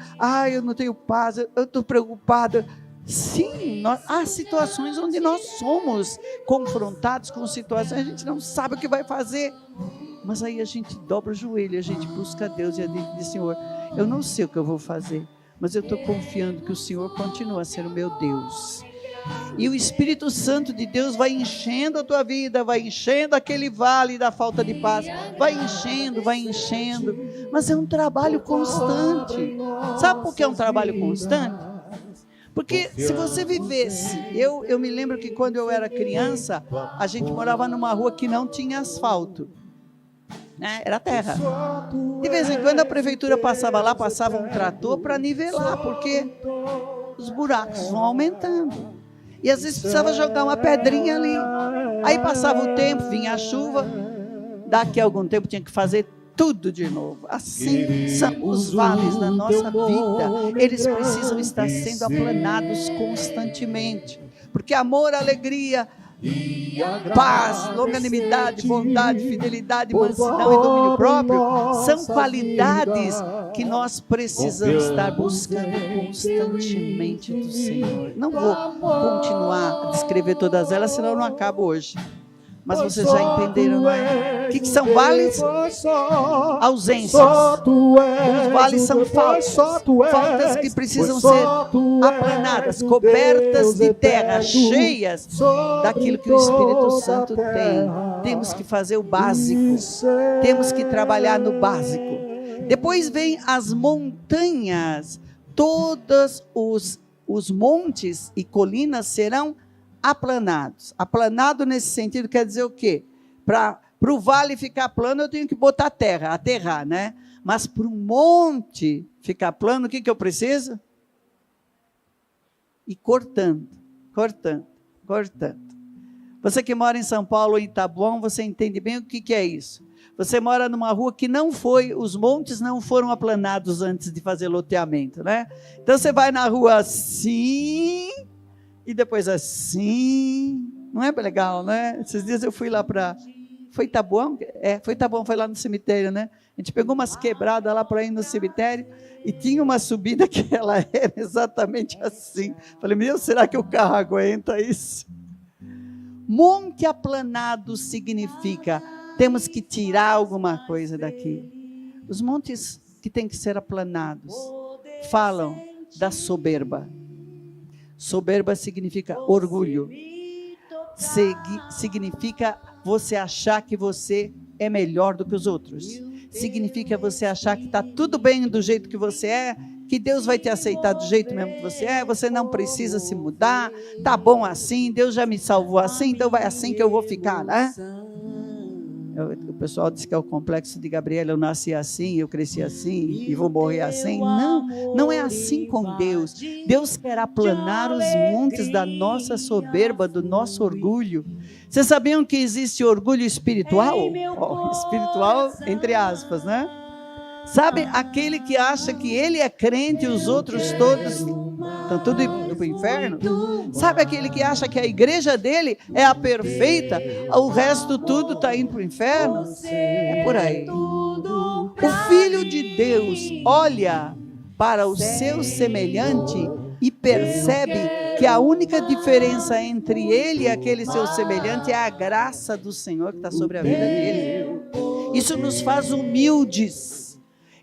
eu não tenho paz, eu estou preocupado. Sim, há situações onde nós somos confrontados com situações, a gente não sabe o que vai fazer, mas aí a gente dobra o joelho, a gente busca a Deus e a Deus diz, Senhor, eu não sei o que eu vou fazer, mas eu estou confiando que o Senhor continua a ser o meu Deus. E o Espírito Santo de Deus vai enchendo a tua vida, vai enchendo aquele vale da falta de paz, vai enchendo, mas é um trabalho constante. Sabe por que é um trabalho constante? Porque se você vivesse, eu me lembro que quando eu era criança, a gente morava numa rua que não tinha asfalto, né? Era terra. De vez em quando a prefeitura passava lá, passava um trator para nivelar, porque os buracos vão aumentando. E às vezes precisava jogar uma pedrinha ali. Aí passava o tempo, vinha a chuva, daqui a algum tempo tinha que fazer tudo de novo. Assim são os vales da nossa vida. Eles precisam estar sendo aplanados constantemente. Porque amor, alegria, paz, longanimidade, bondade, fidelidade, mansidão e domínio próprio são qualidades que nós precisamos estar buscando constantemente do Senhor. Não vou continuar a descrever todas elas, senão eu não acabo hoje. Mas vocês já entenderam, não é? O que são vales? Ausências. Os vales são faltas. Faltas que precisam ser aplanadas, cobertas de terra, cheias daquilo que o Espírito Santo tem. Temos que fazer o básico. Temos que trabalhar no básico. Depois vem as montanhas. Todos os montes e colinas serão aplanados. Aplanado nesse sentido quer dizer o quê? Para o vale ficar plano eu tenho que botar terra, aterrar, né? Mas para um monte ficar plano, o que eu preciso? Ir cortando. Você que mora em São Paulo ou em Taboão, você entende bem o que é isso. Você mora numa rua que os montes não foram aplanados antes de fazer loteamento, né? Então você vai na rua assim, e depois assim, não é legal, né? Esses dias eu fui lá foi Taboão? Foi Taboão, foi lá no cemitério, né? A gente pegou umas quebradas lá para ir no cemitério, e tinha uma subida que ela era exatamente assim. Falei, meu Deus, será que o carro aguenta isso? Monte aplanado significa, temos que tirar alguma coisa daqui. Os montes que têm que ser aplanados, falam da soberba. Soberba significa orgulho, significa você achar que você é melhor do que os outros, significa você achar que está tudo bem do jeito que você é, que Deus vai te aceitar do jeito mesmo que você não precisa se mudar, tá bom assim, Deus já me salvou assim, então vai assim que eu vou ficar, né? O pessoal diz que é o complexo de Gabriela, eu nasci assim, eu cresci assim e vou morrer assim. Não é assim com Deus. Deus quer aplanar os montes da nossa soberba, do nosso orgulho. Vocês sabiam que existe orgulho espiritual? Espiritual entre aspas, né? Sabe aquele que acha que ele é crente e os outros todos estão tudo indo para o inferno? Sabe aquele que acha que a igreja dele é a perfeita, o resto tudo está indo para o inferno? É por aí. O Filho de Deus olha para o seu semelhante e percebe que a única diferença entre ele e aquele seu semelhante é a graça do Senhor que está sobre a vida dele. Isso nos faz humildes.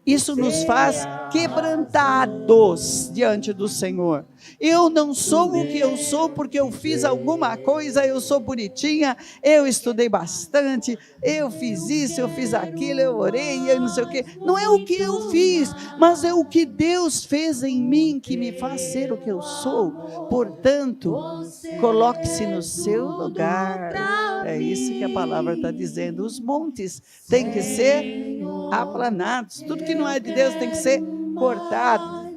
Isso nos faz quebrantados diante do Senhor. Eu não sou o que eu sou porque eu fiz alguma coisa, eu sou bonitinha, eu estudei bastante, eu fiz isso, eu fiz aquilo, eu orei, eu não sei o quê. Não é o que eu fiz, mas é o que Deus fez em mim que me faz ser o que eu sou. Portanto, coloque-se no seu lugar. É isso que a palavra está dizendo. Os montes têm que ser aplanados. Tudo que não é de Deus tem que ser cortado.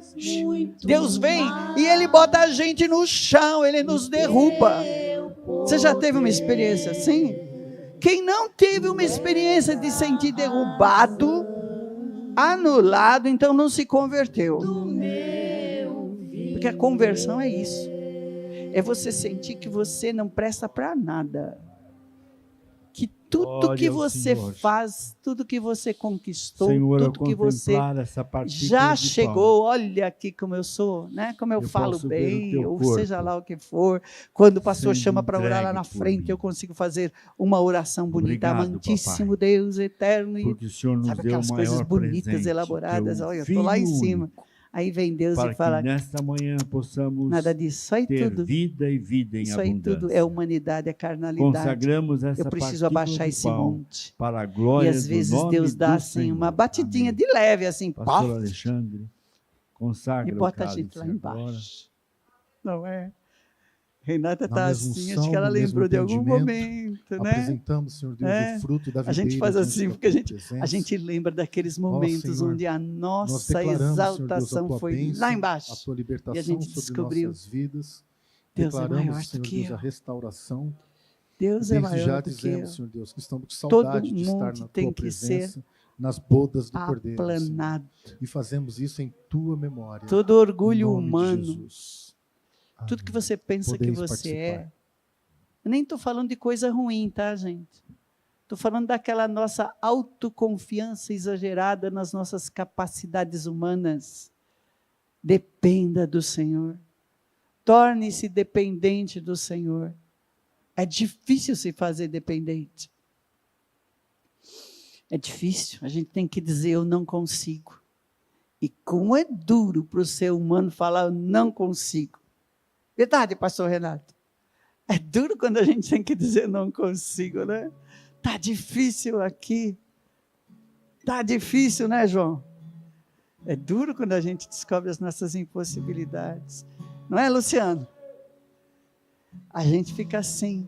Deus vem e Ele bota a gente no chão, Ele nos derruba. Você já teve uma experiência assim? Quem não teve uma experiência de sentir derrubado, anulado, então não se converteu. Porque a conversão é isso. É você sentir que você não presta para nada. Que tudo que você faz, tudo que você conquistou, Senhor, tudo que você já chegou, olha aqui como eu sou, né? Como eu falo bem, ou seja lá o que for. Quando o pastor chama para orar lá na frente, eu consigo fazer uma oração bonita. Amantíssimo Deus eterno, e sabe aquelas coisas bonitas, elaboradas. Olha, eu estou lá em cima. Aí vem Deus e fala, nesta manhã possamos nada disso, isso aí ter tudo, vida e vida em isso abundância. aí tudo é humanidade, é carnalidade. Consagramos essa eu preciso abaixar esse monte. Para a glória e às vezes Deus dá assim uma batidinha de leve, assim, Pastor Alexandre, consagra e bota a gente lá embaixo. Não é? Renata está assim, acho que ela lembrou de algum momento, né? Apresentamos, Senhor Deus, o fruto da videira. A gente faz assim, porque a gente lembra daqueles momentos onde a nossa exaltação Deus, foi bênção, lá embaixo. A tua libertação e a gente descobriu nossas vidas. Deus é maior Senhor do que Deus, eu. a restauração. Deus é maior já do dizemos, que eu. Senhor Deus, que estamos com saudade de estar na tua presença, nas bodas do Cordeiro. Aplanado. E fazemos isso em tua memória. Todo orgulho humano. Tudo que você pensa que você é. Eu nem estou falando de coisa ruim, tá, gente? Estou falando daquela nossa autoconfiança exagerada nas nossas capacidades humanas. Dependa do Senhor. Torne-se dependente do Senhor. É difícil se fazer dependente. É difícil. A gente tem que dizer, eu não consigo. E como é duro para o ser humano falar, eu não consigo. Verdade, pastor Renato? É duro quando a gente tem que dizer não consigo, né? Tá difícil aqui. Tá difícil, né, João? É duro quando a gente descobre as nossas impossibilidades. Não é, Luciano? A gente fica assim.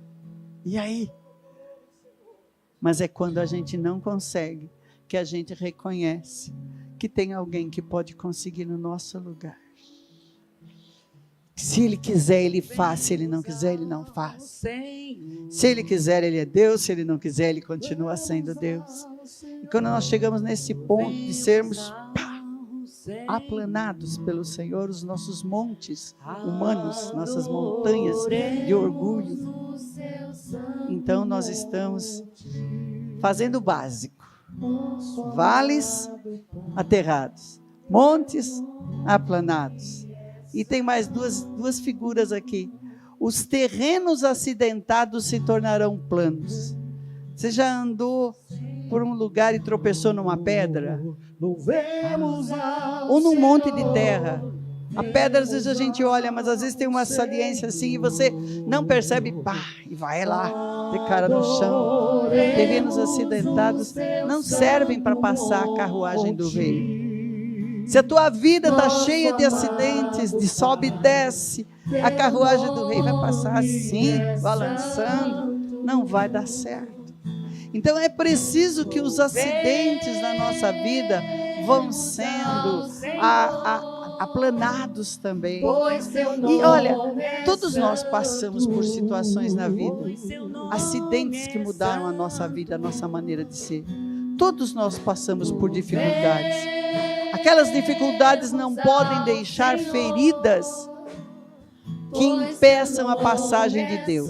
E aí? Mas é quando a gente não consegue que a gente reconhece que tem alguém que pode conseguir no nosso lugar. Se Ele quiser, Ele faz. Se Ele não quiser, Ele não faz. Se Ele quiser, Ele é Deus. Se Ele não quiser, Ele continua sendo Deus. E quando nós chegamos nesse ponto de sermos aplanados pelo Senhor, os nossos montes humanos, nossas montanhas de orgulho, então nós estamos fazendo o básico. Vales aterrados, montes aplanados. E tem mais duas figuras aqui. Os terrenos acidentados se tornarão planos. Você já andou por um lugar e tropeçou numa pedra? Ou num monte de terra? A pedra, às vezes a gente olha, mas às vezes tem uma saliência assim e você não percebe, pá, e vai lá, de cara no chão. Terrenos acidentados não servem para passar a carruagem do rei. Se a tua vida está cheia de acidentes, de sobe e desce, a carruagem do rei vai passar assim, balançando, não vai dar certo. Então é preciso que os acidentes na nossa vida vão sendo aplanados também. E olha, todos nós passamos por situações na vida, acidentes que mudaram a nossa vida, a nossa maneira de ser. Todos nós passamos por dificuldades. Aquelas dificuldades não podem deixar feridas que impeçam a passagem de Deus.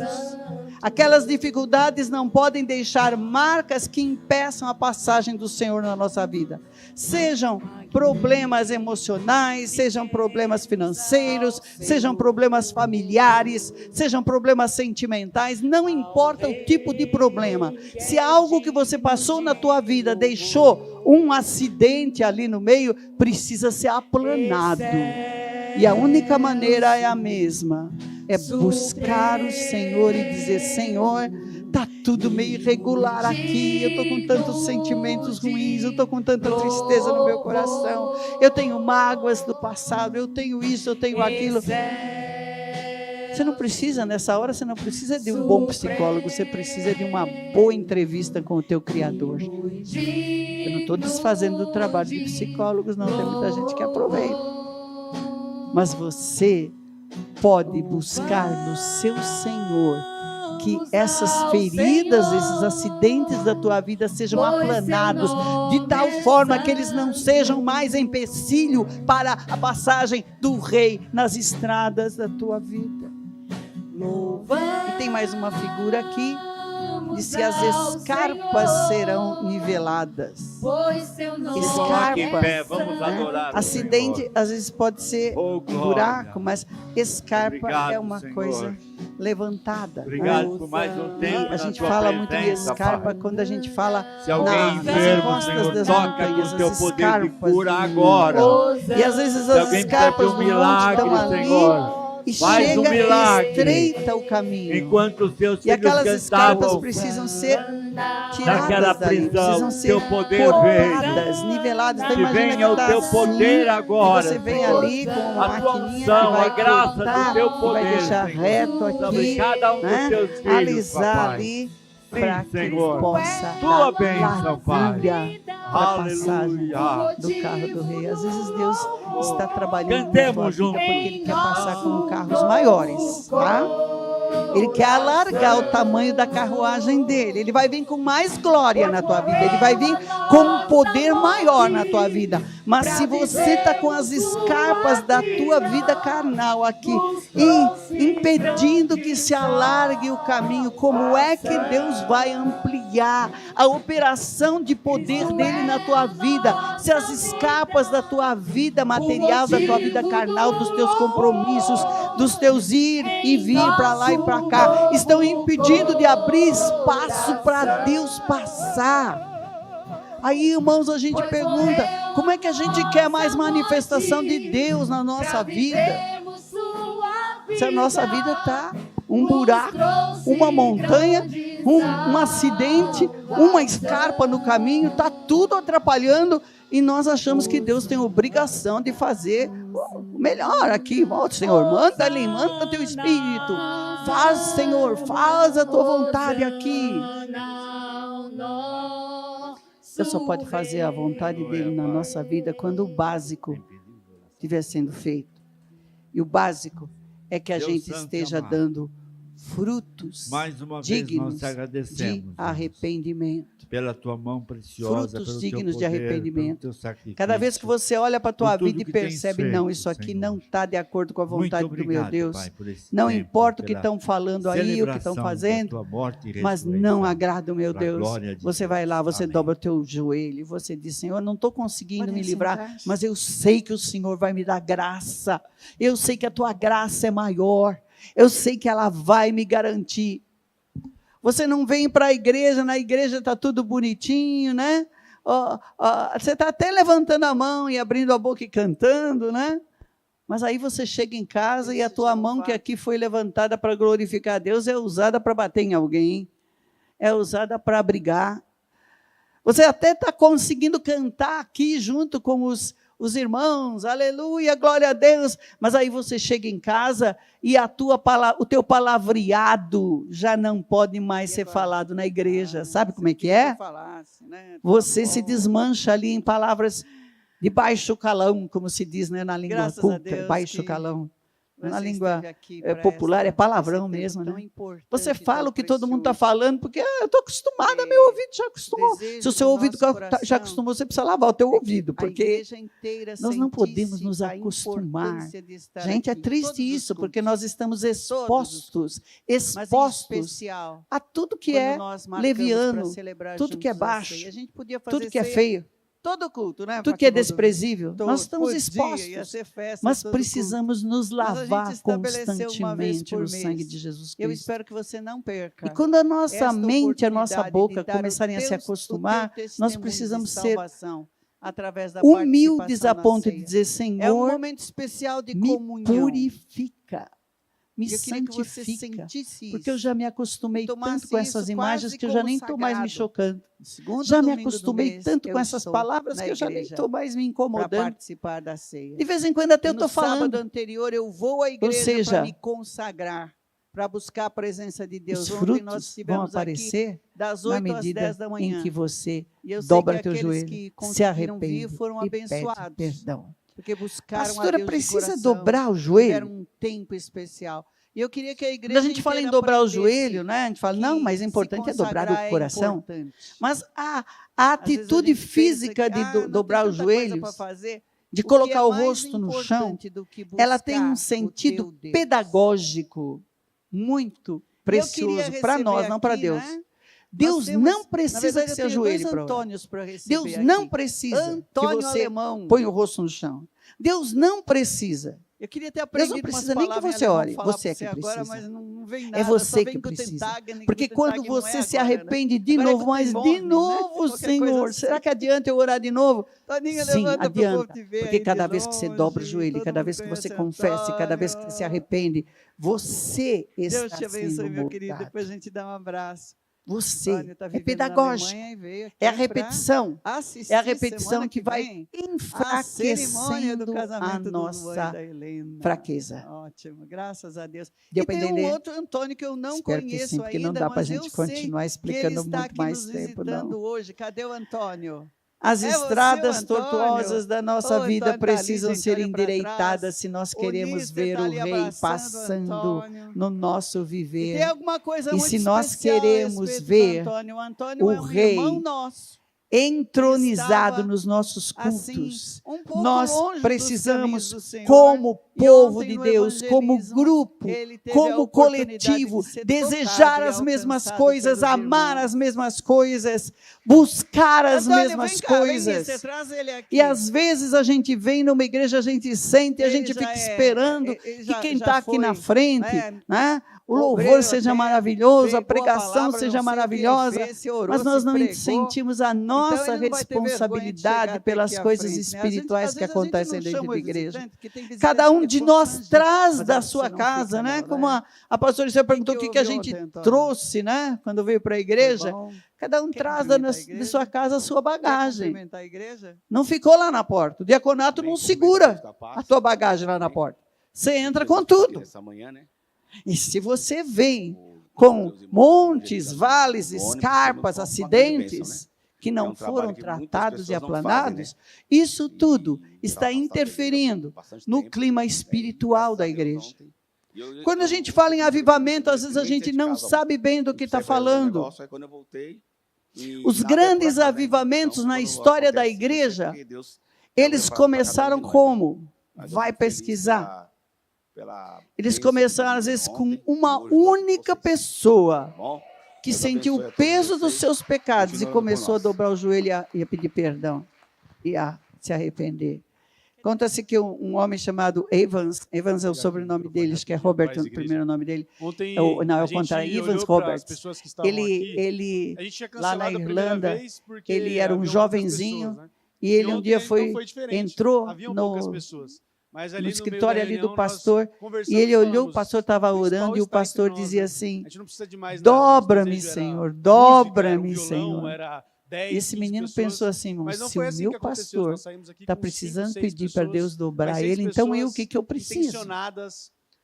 Aquelas dificuldades não podem deixar marcas que impeçam a passagem do Senhor na nossa vida. Sejam problemas emocionais, sejam problemas financeiros, sejam problemas familiares, sejam problemas sentimentais, não importa o tipo de problema. Se algo que você passou na tua vida deixou um acidente ali no meio, precisa ser aplanado. E a única maneira é a mesma. É buscar o Senhor e dizer: Senhor, está tudo meio irregular aqui, eu estou com tantos sentimentos ruins, eu estou com tanta tristeza no meu coração, eu tenho mágoas do passado, eu tenho isso, eu tenho aquilo. Você não precisa, nessa hora, você não precisa de um bom psicólogo, você precisa de uma boa entrevista com o teu Criador. Eu não estou desfazendo do trabalho de psicólogos, não, tem muita gente que aproveita. Mas você pode buscar no seu Senhor que essas feridas, esses acidentes da tua vida sejam aplanados, de tal forma que eles não sejam mais empecilho para a passagem do Rei nas estradas da tua vida. E tem mais uma figura aqui, diz se as escarpas serão niveladas. Escarpa, vamos adorar, acidente às vezes pode ser um buraco, mas escarpa obrigado, é uma Senhor. coisa levantada. Obrigado por mais um tempo. A gente fala muito de escarpa quando a gente fala Se alguém nas enfermo, costas Senhor, das toca montanhas, com o teu as poder de escarpas cura do agora. E às vezes Se as alguém escarpas pede do um monte estão milagre, ali Senhor, e faz chega um milagre. e estreita o caminho. Enquanto os seus E filhos aquelas escarpas cantavam precisam ser naquela tiradas dali, prisão, precisam ser teu poder cortadas, niveladas. Então que imagina venha o tá teu assim, poder agora, e você vem Senhor. ali com uma A tua maquininha unção, que vai a graça do cortar, teu que poder, vai deixar Senhor, reto sobre aqui, cada um dos né? teus filhos, Alisar papai. ali, Sim, para que Senhor. possa Tua dar bênção, Pai. largura para a passagem Aleluia. do carro do Rei. Às vezes Deus está trabalhando Cantemos na tua vida juntos. porque Ele quer passar com carros maiores, tá? Ele quer alargar o tamanho da carruagem dele. Ele vai vir com mais glória na tua vida. Ele vai vir com um poder maior na tua vida. Mas se você está com as escarpas da tua vida carnal aqui e impedindo que se alargue o caminho, como é que Deus vai ampliar a operação de poder dele na tua vida? Se as escarpas da tua vida material, da tua vida carnal, dos teus compromissos, dos teus ir e vir para lá e para cá, estão impedindo de abrir espaço para Deus passar. Aí, irmãos, a gente pergunta: como é que a gente quer mais manifestação de Deus na nossa vida? Se a nossa vida está um buraco, uma montanha, um acidente, uma escarpa no caminho, está tudo atrapalhando, e nós achamos que Deus tem obrigação de fazer o melhor aqui. Ó, Senhor, manda ali, manda o teu Espírito. Faz, Senhor, faz a tua vontade aqui. Deus só pode fazer a vontade dele na nossa vida quando o básico estiver sendo feito. E o básico é que a Deus gente Santo esteja amado, dando frutos mais uma vez dignos nós te agradecemos, de Deus, arrependimento. pela tua mão preciosa, Frutos pelo dignos teu de poder, arrependimento. pelo teu sacrifício. Cada vez que você olha para a tua por tudo vida e que tens percebe, feito, não, isso aqui Senhor. não está de acordo com a Muito vontade do meu obrigado, Deus. Pai, por esse Não tempo, importa o que pela estão falando aí, o que estão celebração da fazendo, tua morte e mas não ressurreição. agrada o meu Pra Deus. glória de Você Deus. vai lá, você Amém. dobra o teu joelho e você diz: Senhor, eu não estou conseguindo Podem me livrar, sentar. mas eu sei que o Senhor vai me dar graça. Eu sei que a tua graça é maior. Eu sei que ela vai me garantir. Você não vem para a igreja, na igreja está tudo bonitinho, né? Você está até levantando a mão e abrindo a boca e cantando, né? Mas aí você chega em casa e a tua mão que aqui foi levantada para glorificar a Deus é usada para bater em alguém, é usada para brigar. Você até está conseguindo cantar aqui junto com os irmãos, aleluia, glória a Deus, mas aí você chega em casa e o teu palavreado já não pode mais ser falado na igreja. Sabe como é que é? Você se desmancha ali em palavras de baixo calão, como se diz, né, na língua Graças a Tá Deus culta, baixo que Tá calão. na língua popular, é palavrão mesmo, né? Você fala o que todo mundo está falando, porque eu estou acostumada, meu ouvido já acostumou. Se o seu ouvido já acostumou, você precisa lavar o teu ouvido, porque nós não podemos nos acostumar. Gente, é triste isso, porque nós estamos expostos a tudo que é leviano, tudo que é baixo, tudo que é feio. Todo culto, né? Tudo que é desprezível, nós estamos expostos, mas precisamos nos lavar constantemente no sangue de Jesus Cristo. Eu espero que você não perca. E quando a nossa mente, a nossa boca começarem a se acostumar, nós precisamos ser humildes a ponto de dizer, Senhor, é um momento especial de me comunhão. Purifica, me santifica, porque eu já me acostumei tanto com essas imagens que eu já nem estou mais me chocando. Já me acostumei tanto com essas palavras que eu já nem estou mais me incomodando. Para participar da ceia. De vez em quando até eu estou falando. No sábado anterior eu vou à igreja para me consagrar, para buscar a presença de Deus. Os frutos vão aparecer das na 8 às 10 medida da manhã. em que você dobra teu joelho, se arrepende foram e pede abençoados. perdão. Porque buscaram Pastora, a Deus precisa de coração, dobrar o joelho? tiveram um tempo especial. E eu queria que a igreja Quando a gente fala em dobrar o joelho, né? A gente fala, não, mas o importante é dobrar o coração. Mas a atitude física de dobrar os joelhos, de colocar o rosto no chão, ela tem um sentido pedagógico muito precioso para nós, não para Deus. Né? Deus não precisa que você ajoelhe para orar. Deus não precisa que você ponha o rosto no chão. Deus não precisa. Eu queria ter aprendido Deus não precisa nem que você ore, você é que precisa. Agora, mas não vem nada, é você que precisa. Porque quando você se arrepende de novo, mas de novo, Senhor, será que adianta eu orar de novo? Sim, adianta. Porque cada vez que você dobra o joelho, cada vez que você confessa, cada vez que você se arrepende, você está Deus te abençoe, sendo meu querido. moldado. Depois a gente dá um abraço. Você é pedagógico, é a repetição, que vai enfraquecendo a nossa fraqueza. Ótimo, graças a Deus. Deu para entender? Tem um outro Antônio que eu não Espero conheço que sim, porque ainda, não dá para a mas gente eu sei continuar que explicando ele está muito aqui mais nos tempo, visitando não. hoje. Cadê o Antônio? As É você, estradas Antônio? tortuosas da nossa Ô, vida Antônio, tá ali, precisam gente, ser olha pra endireitadas trás. se nós O queremos Níster ver tá o ali Rei abraçando passando Antônio. no nosso E tem viver. alguma coisa E muito se nós especial a queremos respeito do ver Antônio. O Antônio o é um Rei irmão nosso. Entronizado Estava, nos nossos assim, cultos. um pouco Nós longe dos precisamos, caminhos do Senhor. como E povo ontem de no Deus, como evangelismo, grupo, ele teve a como oportunidade coletivo, de ser desejar tocado e as mesmas alcançado coisas, pelos amar irmãos. as mesmas coisas, buscar as Antônio, mesmas vem cá, vem, coisas. Níster, traz ele aqui. E às vezes a gente vem numa igreja, a gente sente, a Ele gente já fica é- esperando ele que já- quem já está aqui foi, na frente, né, o louvor obreiro seja até, maravilhoso, a pregou pregação palavra, seja não sei o que ele maravilhosa, fez, se orou, mas nós se não pregou. sentimos a Então, nossa ele não vai ter vergonha de chegar responsabilidade até pelas aqui à coisas frente, né? espirituais Às que vezes a gente acontecem não dentro chama da o igreja. visitante, que tem visitante Cada um que é de nós constrangido, traz mas da isso sua não casa, fica, né? não, Como né? a pastora Isabel perguntou o que que a houve gente ontem, Antônio? trouxe, né? Quando veio para a igreja. Foi bom. Cada um Quer traz cumprimentar a de igreja? sua casa a sua Quer bagagem. cumprimentar a igreja? Não ficou lá na porta. O diaconato não segura a tua bagagem lá na porta. Você entra com tudo. Essa manhã, né? E se você vem com montes, vales, escarpas, acidentes que não foram tratados e aplanados, isso tudo está interferindo no clima espiritual da igreja. Quando a gente fala em avivamento, às vezes a gente não sabe bem do que está falando. Os grandes avivamentos na história da igreja, eles começaram como? Vai pesquisar. Eles começaram, às vezes, com uma única pessoa que sentiu o peso dos seus pecados e começou a dobrar o joelho e a pedir perdão e a se arrepender. Conta-se que um homem chamado Evans é o sobrenome dele, acho que é Robert o primeiro nome dele. Ontem, Não, é o contrário, Evans Robert. Ele lá na Irlanda, ele era um jovenzinho e ele um dia entrou no escritório ali do pastor e ele olhou, o pastor estava orando e o pastor dizia assim: dobra-me, Senhor, dobra-me, Senhor. E esse menino pensou assim, irmão, se o meu pastor está precisando pedir para Deus dobrar ele, então eu, o que eu preciso?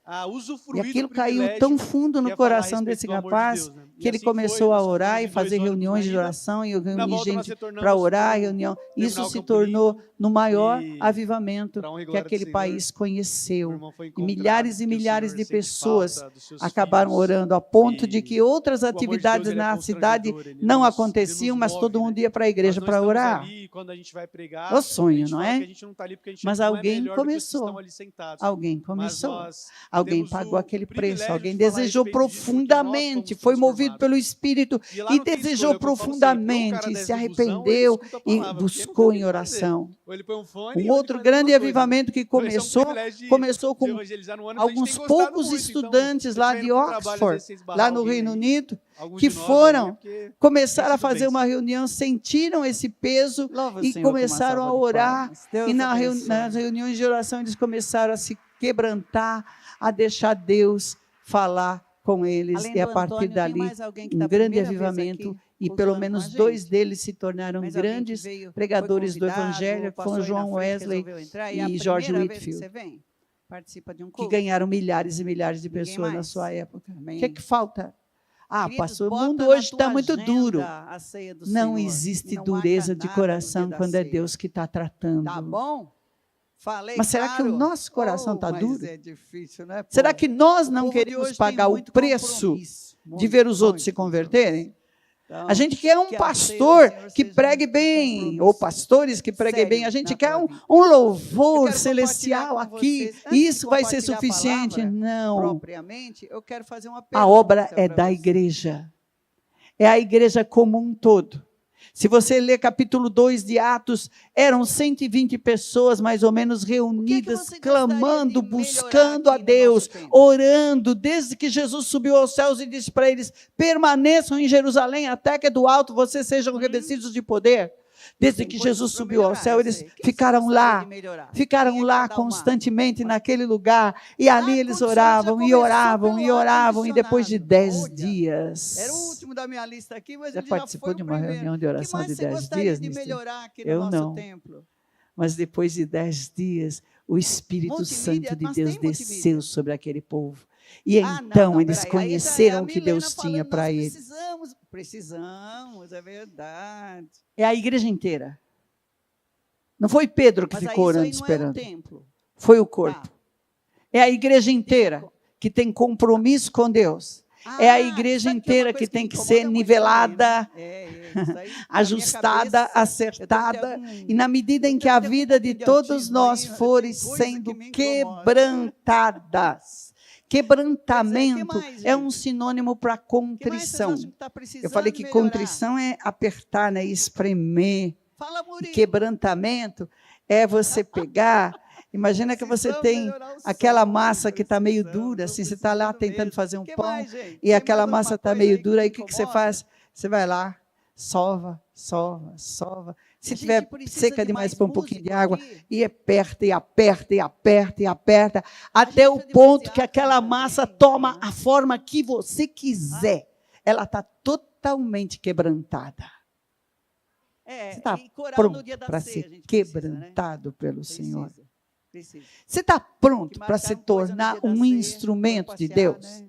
a usufruir E aquilo do caiu privilégio tão fundo que no é falar a coração respeito desse do amor de rapaz, Deus, né? E que ele assim foi, começou a nós orar e ficamos fazer 2 anos reuniões de ainda. oração e Na reunir volta nós gente retornamos para orar, para o reunião. Isso Terminal se Campo tornou Limpo, no maior e avivamento para honra e que glória do aquele Senhor, país meu conheceu. irmão foi E encontrado, milhares e porque o milhares Senhor de sente pessoas falta dos seus acabaram filhos. orando, a ponto de E que outras o amor de Deus, atividades ele é na cidade constrangedor, não ele aconteciam, nos mas todo move, mundo né? ia para a Nós igreja não para estamos orar. ali, quando a gente vai pregar, O a sonho, gente não fala é? que a gente não está ali porque a gente Mas não é alguém melhor do que os que começou. estão ali sentados. Alguém Mas começou. nós Alguém temos pagou aquele preço. privilégio Alguém de falar a desejou respeito disso, porque nós profundamente, fomos foi movido transformados. pelo Espírito E lá e não tem desejou escolha, como eu falo sempre, ou o cara profundamente, dessa se ilusão, arrependeu ele escuta a e palavra, porque não buscou tem em o que fazer. oração. Ou ele põe um fone, Um ou outro ele faz grande alguma coisa. avivamento que Então, esse é um começou privilégio de com evangelizar no ônibus, a gente alguns tem gostado poucos muito, estudantes então, lá se de tiver indo pro trabalho, às Oxford, vezes, vocês barrar lá no alguém Reino aí, Unido, alguns que de nós foram, aí, porque começaram tem a sido fazer uma bênção. reunião, sentiram esse peso Louva o e Senhor com uma começaram salva a de orar. palmas. Deus E abençoe. nas reuniões de oração eles começaram a se quebrantar, a deixar Deus falar com eles. Além E a do partir Antônio, tem dali, mais alguém que um tá a grande primeira vez avivamento. aqui E pelo cultuando menos com a 2 gente? deles se tornaram Mais alguém que grandes veio, foi pregadores do convidado, Evangelho, que passou foram aí na João frente, Wesley resolveu entrar, é a e George primeira vez que Whitefield, você vem? Participa de um que culto? ganharam milhares e milhares de Ninguém pessoas na mais? sua época. O Amém. que é que falta? Ah, Queridos, pastor, o bota mundo na hoje tua está muito agenda duro. a ceia do Não Senhor, existe e não marca dureza de nada no coração dia da quando é ceia. Deus que está tratando. Tá bom? Falei Mas será que o claro? nosso coração está mas duro? é difícil, né, Será povo? que nós O não povo de queremos hoje pagar tem o muito preço compromisso, de ver os outros se muito converterem? Então, A gente quer um que a ceia do pastor Senhor que seja pregue um bem, compromisso ou pastores que preguem bem. A sério gente na quer tua um vida. um Eu louvor quero celestial compartilhar com aqui. vocês, antes de Isso vai ser compartilhar a suficiente? palavra, Não. propriamente, eu quero fazer uma pergunta A obra é pra da você. igreja. É a igreja como um todo. Se você ler capítulo 2 de Atos, eram 120 pessoas mais ou menos reunidas, você gostaria clamando, de melhorar buscando a aqui no Deus, nosso tempo? orando, desde que Jesus subiu aos céus e disse para eles: permaneçam em Jerusalém até que do alto vocês sejam revestidos de poder. Desde Tem que coisas Jesus pra subiu ao melhorar, céu, eu eles sei. O que você ficaram gostaria lá. de melhorar? Ficaram Quem é que lá quer dar uma- constantemente naquele lugar, e ali eles construção já oravam, e começou oravam, e pelo oravam, e depois de ar-condicionado. 10 Olha, dias. Era o último da minha lista aqui, mas Já ele já participou foi de o uma primeiro. reunião de O que oração mais de você 10 gostaria dias, de mister? melhorar aqui Eu no nosso não. templo? Mas depois de 10 dias, o Espírito Multimídia, Santo de nós Deus tem multimídia. desceu sobre aquele povo. E Ah, então eles peraí, aí já é a conheceram o que Milena Deus tinha falando, para nós eles. Precisamos, é verdade. É a igreja inteira. Não foi Pedro que Mas aí ficou isso orando aí não é o esperando. templo. Foi o corpo. Tá. É a igreja inteira que tem compromisso com Deus. É a igreja sabe inteira uma que coisa tem me que incomoda ser muito nivelada, também, né? Isso aí, na minha ajustada, cabeça, acertada, eu devo ter algum- e na medida em eu que a devo ter vida um de pouquinho de todos autismo nós aí, mas forem tem coisa que sendo me incomoda. quebrantadas. Quebrantamento Pois é, que mais, é um gente? sinônimo para O que mais vocês contrição. acham que tá precisando Eu falei que melhorar? contrição é apertar, né, espremer. Fala, E Murilo. quebrantamento é você pegar. Imagina que você Precisamos tem melhorar o aquela som, massa que está meio precisamos, dura, tô assim, você está lá precisando tentando mesmo. fazer um Que pão, mais, gente? e Tem aquela mais alguma massa está coisa meio aí que dura, te aí o que você incomoda? faz? Você vai lá, sova, sova, sova. Se A tiver gente precisa seca de demais, mais põe um pouquinho de músico água, aqui. e aperta, e aperta, e aperta, e aperta, até o gente é ponto que demasiado aquela também, massa né? toma a forma que você quiser. Ela está totalmente quebrantada. Você está e coral no pronto dia da para ceia, ser a gente precisa, né? quebrantado pelo Senhor? Precisa. Você está Que pronto para marcar se uma coisa no tornar dia da um ceia, instrumento de passear, Deus? né?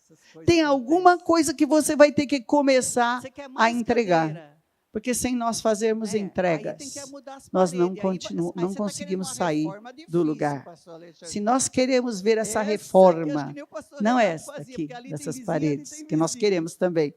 Essas coisas Tem que alguma acontecem. coisa que você vai ter que começar Você quer a mais entregar. cadeira, Porque sem nós fazermos né? Aí entregas, tem que mudar as nós não, paredes. Aí não você tá querendo conseguimos uma sair reforma do difícil, lugar. pastor Alexandre. Se nós queremos ver essa Essa, que eu acho reforma, que nem o pastor não Renato essa fazia, aqui, porque ali tem dessas vizinho, ali paredes, tem que nós vizinho. queremos também.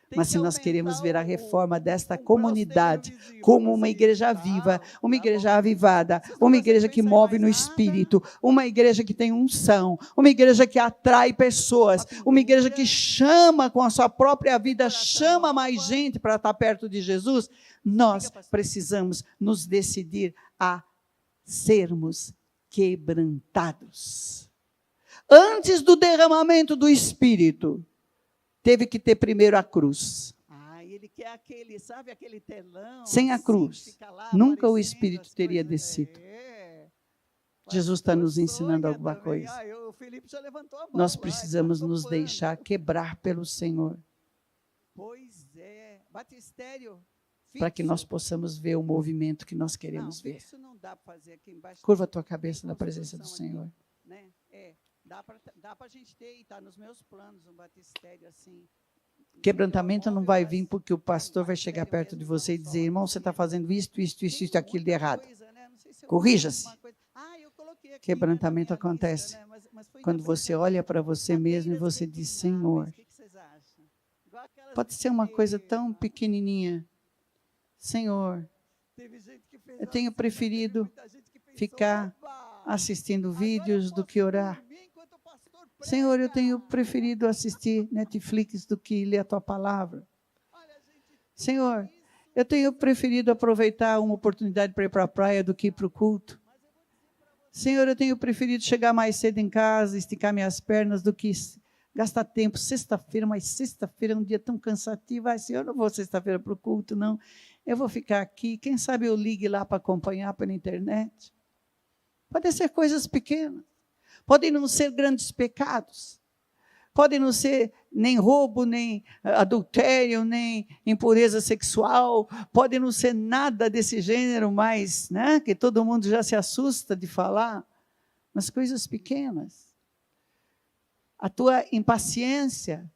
Tem Mas que se nós queremos aumentar ver a reforma desta comprar os comunidade tênis do vizinho como pra uma você igreja ir, viva, tal, uma tá igreja bom? avivada, Vocês não uma conseguem igreja que pensar em move mais no nada? espírito, uma igreja que tem unção, uma igreja que atrai pessoas, A uma igreja pintura, que chama com a sua própria vida, coração chama mais nova. gente para estar perto de Jesus. Nós Diga, pastor. precisamos nos decidir a sermos quebrantados. Antes do derramamento do Espírito, teve que ter primeiro a cruz. Ele quer aquele, sabe, aquele telão. Sem a assim, cruz, fica lá nunca o aparecendo Espírito as teria coisas. descido. Jesus está nos ensinando alguma coisa. O Felipe já levantou a mão. Nós lá, precisamos ele tá nos topando. deixar quebrar pelo Senhor, Pois é. Batistério. para que fixo. nós possamos ver o movimento que nós queremos não, ver. fixo não dá para fazer aqui embaixo. Curva a tua cabeça Tem na presença do construção Senhor. aqui, né? Dá para a gente ter, e está nos meus planos, um batistério assim. Quebrantamento não vai vir porque o pastor vai chegar perto de você e dizer, irmão, você está fazendo isso, aquilo de errado. Corrija-se. Quebrantamento acontece quando você olha para você mesmo e você diz, Senhor, pode ser uma coisa tão pequenininha. Senhor, eu tenho preferido ficar assistindo vídeos do que orar. Senhor, eu tenho preferido assistir Netflix do que ler a Tua palavra. Senhor, eu tenho preferido aproveitar uma oportunidade para ir para a praia do que ir para o culto. Senhor, eu tenho preferido chegar mais cedo em casa, esticar minhas pernas, do que gastar tempo. Sexta-feira, mas sexta-feira é um dia tão cansativo. Ai, Senhor, eu não vou sexta-feira para o culto, não. Eu vou ficar aqui. Quem sabe eu ligue lá para acompanhar pela internet. Podem ser coisas pequenas. Podem não ser grandes pecados. Podem não ser nem roubo, nem adultério, nem impureza sexual. Podem não ser nada desse gênero, mas, né, que todo mundo já se assusta de falar. Mas coisas pequenas. A tua impaciência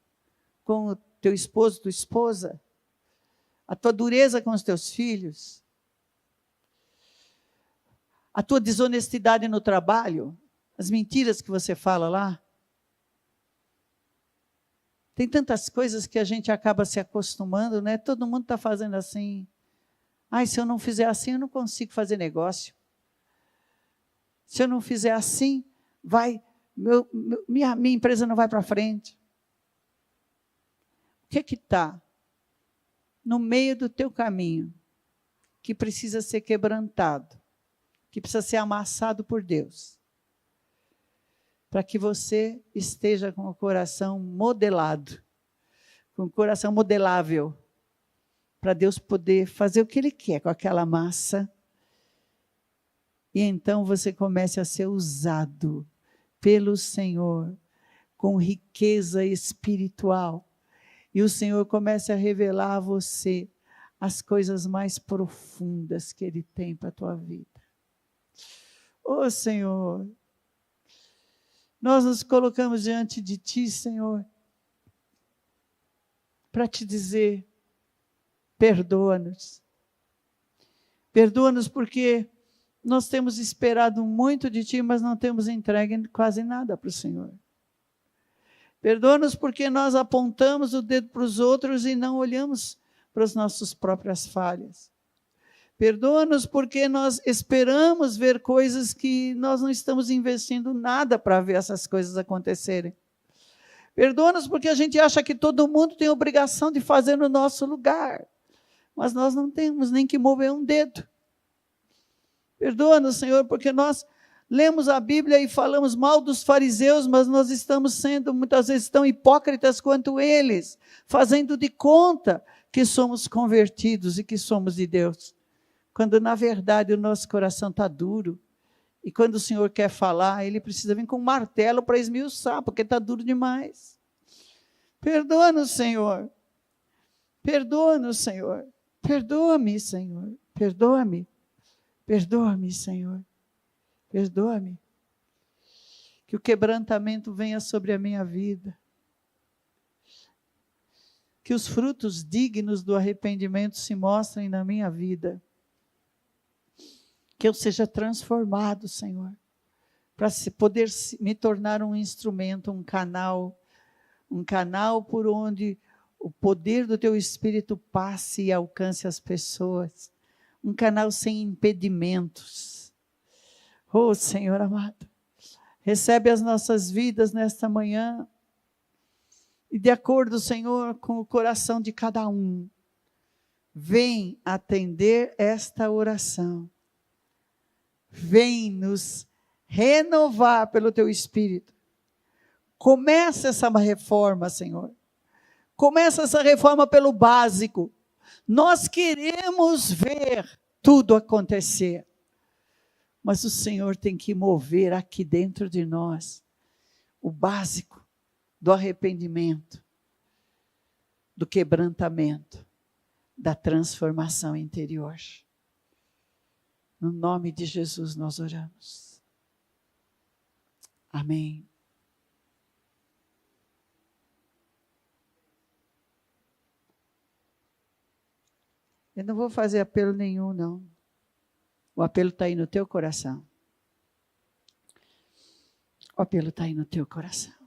com o teu esposo, tua esposa. A tua dureza com os teus filhos. A tua desonestidade no trabalho. As mentiras que você fala lá. Tem tantas coisas que a gente acaba se acostumando, né? Todo mundo está fazendo assim. Ai, se eu não fizer assim, eu não consigo fazer negócio. Se eu não fizer assim, minha empresa não vai para frente. O que está no meio do teu caminho que precisa ser quebrantado, que precisa ser amassado por Deus? Para que você esteja com o coração modelado, com o coração modelável, para Deus poder fazer o que Ele quer com aquela massa. E então você comece a ser usado pelo Senhor com riqueza espiritual. E o Senhor comece a revelar a você as coisas mais profundas que Ele tem para a tua vida. Ô Senhor, nós nos colocamos diante de Ti, Senhor, para Te dizer, perdoa-nos. Perdoa-nos porque nós temos esperado muito de Ti, mas não temos entregue quase nada para o Senhor. Perdoa-nos porque nós apontamos o dedo para os outros e não olhamos para as nossas próprias falhas. Perdoa-nos porque nós esperamos ver coisas que nós não estamos investindo nada para ver essas coisas acontecerem. Perdoa-nos porque a gente acha que todo mundo tem obrigação de fazer no nosso lugar, mas nós não temos nem que mover um dedo. Perdoa-nos, Senhor, porque nós lemos a Bíblia e falamos mal dos fariseus, mas nós estamos sendo muitas vezes tão hipócritas quanto eles, fazendo de conta que somos convertidos e que somos de Deus. Quando, na verdade, o nosso coração está duro. E quando o Senhor quer falar, Ele precisa vir com um martelo para esmiuçar, porque está duro demais. Perdoa-nos, Senhor. Perdoa-nos, Senhor. Perdoa-me, Senhor. Perdoa-me. Perdoa-me, Senhor. Perdoa-me. Que o quebrantamento venha sobre a minha vida. Que os frutos dignos do arrependimento se mostrem na minha vida. Que eu seja transformado, Senhor, para poder me tornar um instrumento, um canal por onde o poder do Teu Espírito passe e alcance as pessoas, um canal sem impedimentos. Oh, Senhor amado, recebe as nossas vidas nesta manhã, e de acordo, Senhor, com o coração de cada um, vem atender esta oração. Vem nos renovar pelo Teu Espírito. Começa essa reforma, Senhor. Começa essa reforma pelo básico. Nós queremos ver tudo acontecer. Mas o Senhor tem que mover aqui dentro de nós o básico do arrependimento, do quebrantamento, da transformação interior. No nome de Jesus nós oramos. Amém. Eu não vou fazer apelo nenhum, não. O apelo está aí no teu coração. O apelo está aí no teu coração.